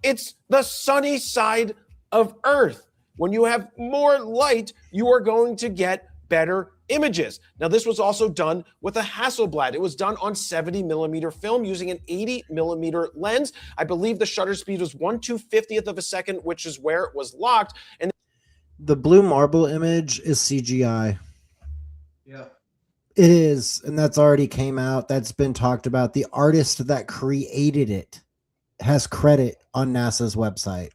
it's the sunny side of Earth. When you have more light, you are going to get better images. Now, this was also done with a Hasselblad. It was done on 70mm film using an 80mm lens. I believe the shutter speed was 1/250th of a second, which is where it was locked. And the blue marble image is CGI. Yeah. It is, and that's already came out. That's been talked about. The artist that created it has credit on NASA's website.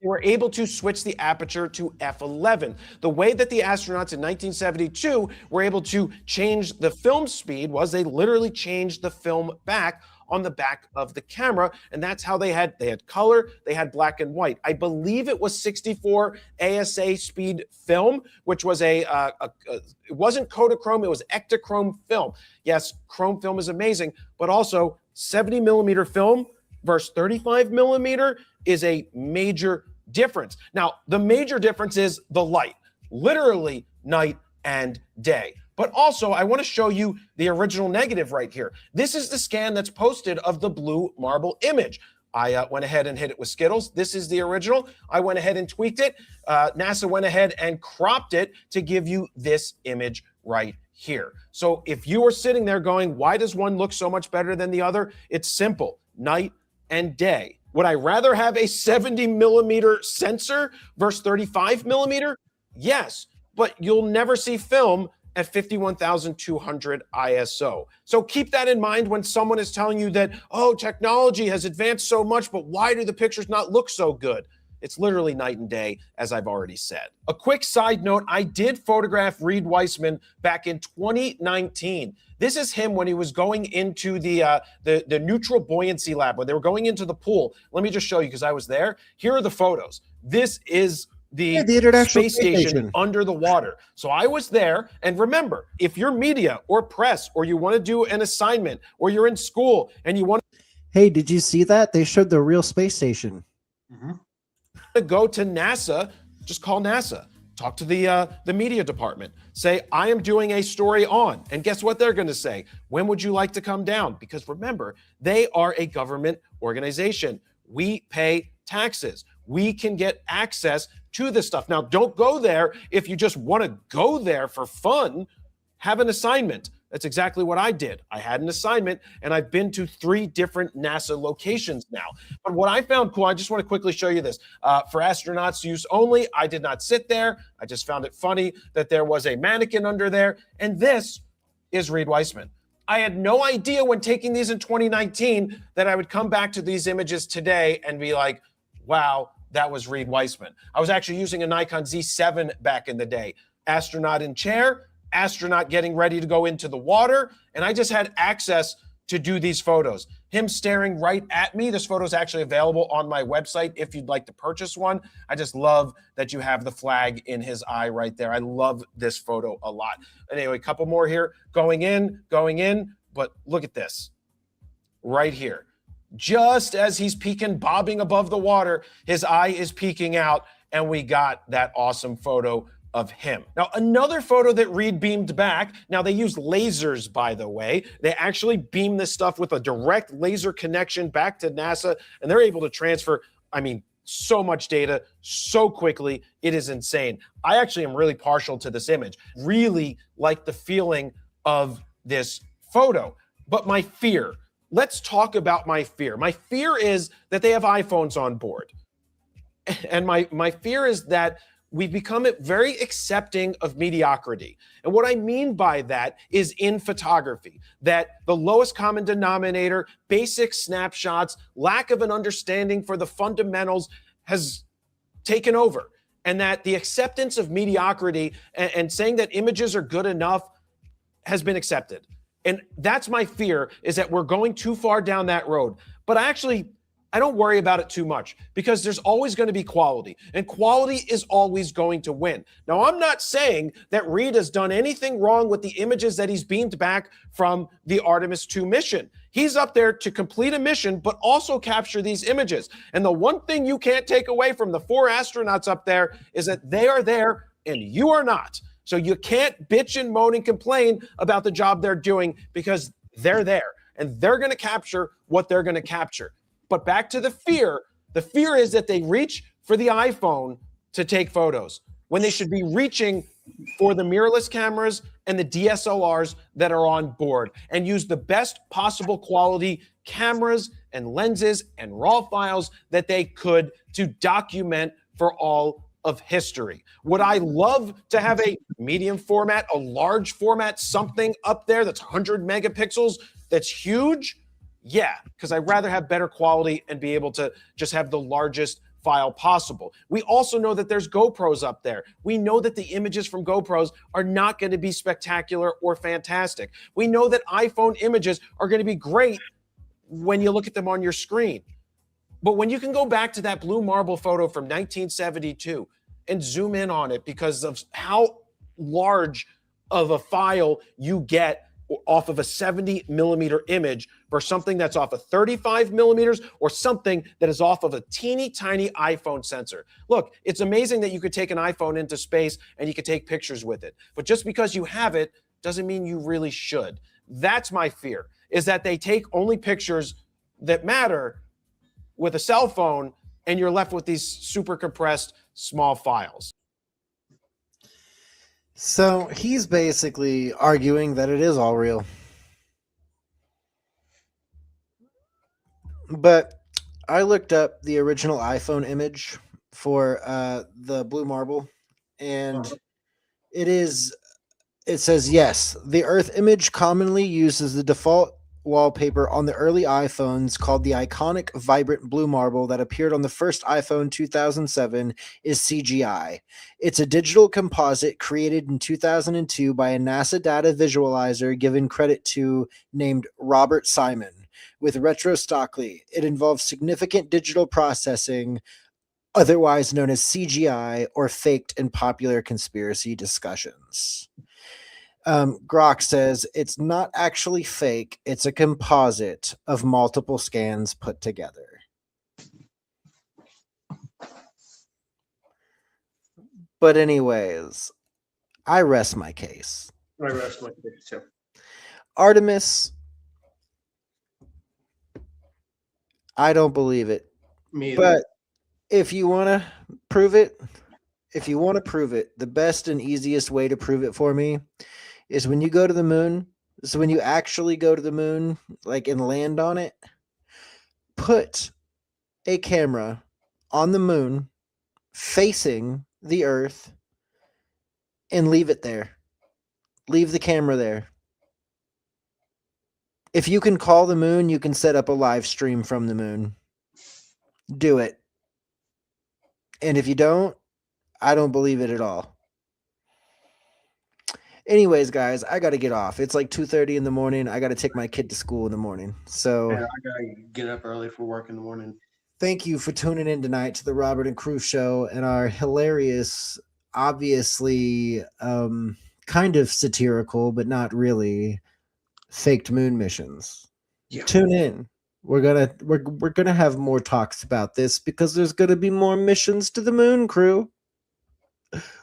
They were able to switch the aperture to f11. The way that the astronauts in 1972 were able to change the film speed was they literally changed the film back on the back of the camera, and that's how they had color, they had black and white. I believe it was 64 ASA speed film, which was it wasn't Kodachrome, it was Ektachrome film. Yes, chrome film is amazing, but also 70mm film versus 35mm is a major difference. Now, the major difference is the light, literally night and day. But also, I want to show you the original negative right here. This is the scan that's posted of the blue marble image. I went ahead and hit it with Skittles. This is the original. I went ahead and tweaked it. NASA went ahead and cropped it to give you this image right here. So if you are sitting there going, why does one look so much better than the other? It's simple, night and day. Would I rather have a 70mm sensor versus 35mm? Yes, but you'll never see film at 51,200 ISO. So keep that in mind when someone is telling you that, oh, technology has advanced so much, but why do the pictures not look so good? It's literally night and day, as I've already said. A quick side note, I did photograph Reed Weissman back in 2019. This is him when he was going into the neutral buoyancy lab, when they were going into the pool. Let me just show you because I was there. Here are the photos. This is the International space station under the water. So I was there. And remember, if you're media or press or you want to do an assignment or you're in school and you want Hey, did you see that? They showed the real space station. to go to NASA, just call NASA. Talk to the media department. Say, I am doing a story on. And guess what they're going to say? When would you like to come down? Because remember, they are a government organization. We pay taxes. We can get access to this stuff. Now, don't go there if you just want to go there for fun. Have an assignment. That's exactly what I did. I had an assignment, and I've been to 3 different NASA locations now. But what I found cool, I just want to quickly show you this. For astronauts use only, I did not sit there. I just found it funny that there was a mannequin under there. And this is Reed Weissman. I had no idea when taking these in 2019 that I would come back to these images today and be like, wow, that was Reed Weissman. I was actually using a Nikon Z7 back in the day. Astronaut in chair, astronaut getting ready to go into the water, and I just had access to do these photos. Him staring right at me. This photo is actually available on my website if you'd like to purchase one. I just love that you have the flag in his eye right there. I love this photo a lot. Anyway, a couple more here. Going in, but look at this right here. Just as he's peeking, bobbing above the water, his eye is peeking out, and we got that awesome photo of him. Now, another photo that Reed beamed back. Now, they use lasers, by the way. They actually beam this stuff with a direct laser connection back to NASA, and they're able to transfer, so much data so quickly. It is insane. I actually am really partial to this image. Really like the feeling of this photo. But my fear, let's talk about my fear. My fear is that they have iPhones on board. And my fear is that we've become very accepting of mediocrity. And what I mean by that is in photography, that the lowest common denominator, basic snapshots, lack of an understanding for the fundamentals has taken over. And that the acceptance of mediocrity and saying that images are good enough has been accepted. And that's my fear, is that we're going too far down that road. But I don't worry about it too much, because there's always going to be quality, and quality is always going to win. Now, I'm not saying that Reed has done anything wrong with the images that he's beamed back from the Artemis 2 mission. He's up there to complete a mission, but also capture these images. And the one thing you can't take away from the 4 astronauts up there is that they are there and you are not. So you can't bitch and moan and complain about the job they're doing, because they're there and they're going to capture what they're going to capture. But back to the fear is that they reach for the iPhone to take photos when they should be reaching for the mirrorless cameras and the DSLRs that are on board, and use the best possible quality cameras and lenses and RAW files that they could to document for all of history. Would I love to have a medium format, a large format, something up there that's 100 megapixels, that's huge? Yeah, because I'd rather have better quality and be able to just have the largest file possible. We also know that there's GoPros up there. We know that the images from GoPros are not going to be spectacular or fantastic. We know that iPhone images are going to be great when you look at them on your screen. But when you can go back to that blue marble photo from 1972 and zoom in on it because of how large of a file you get off of a 70 millimeter image for something that's off of 35 millimeters or something that is off of a teeny tiny iPhone sensor. Look, it's amazing that you could take an iPhone into space and you could take pictures with it. But just because you have it doesn't mean you really should. That's my fear, is that they take only pictures that matter with a cell phone and you're left with these super compressed small files. So he's basically arguing that it is all real. But I looked up the original iPhone image for the blue marble, and it says, yes, the Earth image commonly used as the default wallpaper on the early iPhones, called the iconic vibrant blue marble that appeared on the first iPhone 2007, is CGI. It's a digital composite created in 2002 by a NASA data visualizer given credit to named Robert Simon. With Retro Stockley, it involves significant digital processing, otherwise known as CGI, or faked in popular conspiracy discussions. Grok says it's not actually fake, it's a composite of multiple scans put together. But anyways, I rest my case. I rest my case too. Artemis, I don't believe it. Me either. But if you want to prove it, the best and easiest way to prove it for me is when you go to the moon So when you actually go to the moon, like and land on it, put a camera on the moon facing the Earth and leave it there. Leave the camera there. If you can call the moon, you can set up a live stream from the moon. Do it. And if you don't, I don't believe it at all. Anyways, guys, I got to get off. It's like 2:30 in the morning. I got to take my kid to school in the morning. So Yeah, I gotta get up early for work in the morning. thank you for tuning in tonight to the Robert and Crew Show and our hilarious, obviously kind of satirical, but not really, faked moon missions. Yeah. Tune in. We're gonna have more talks about this because there's gonna be more missions to the moon, crew.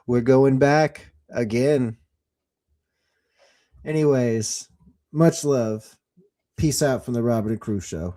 We're going back again. Anyways, much love. Peace out from the Robert and Crew Show.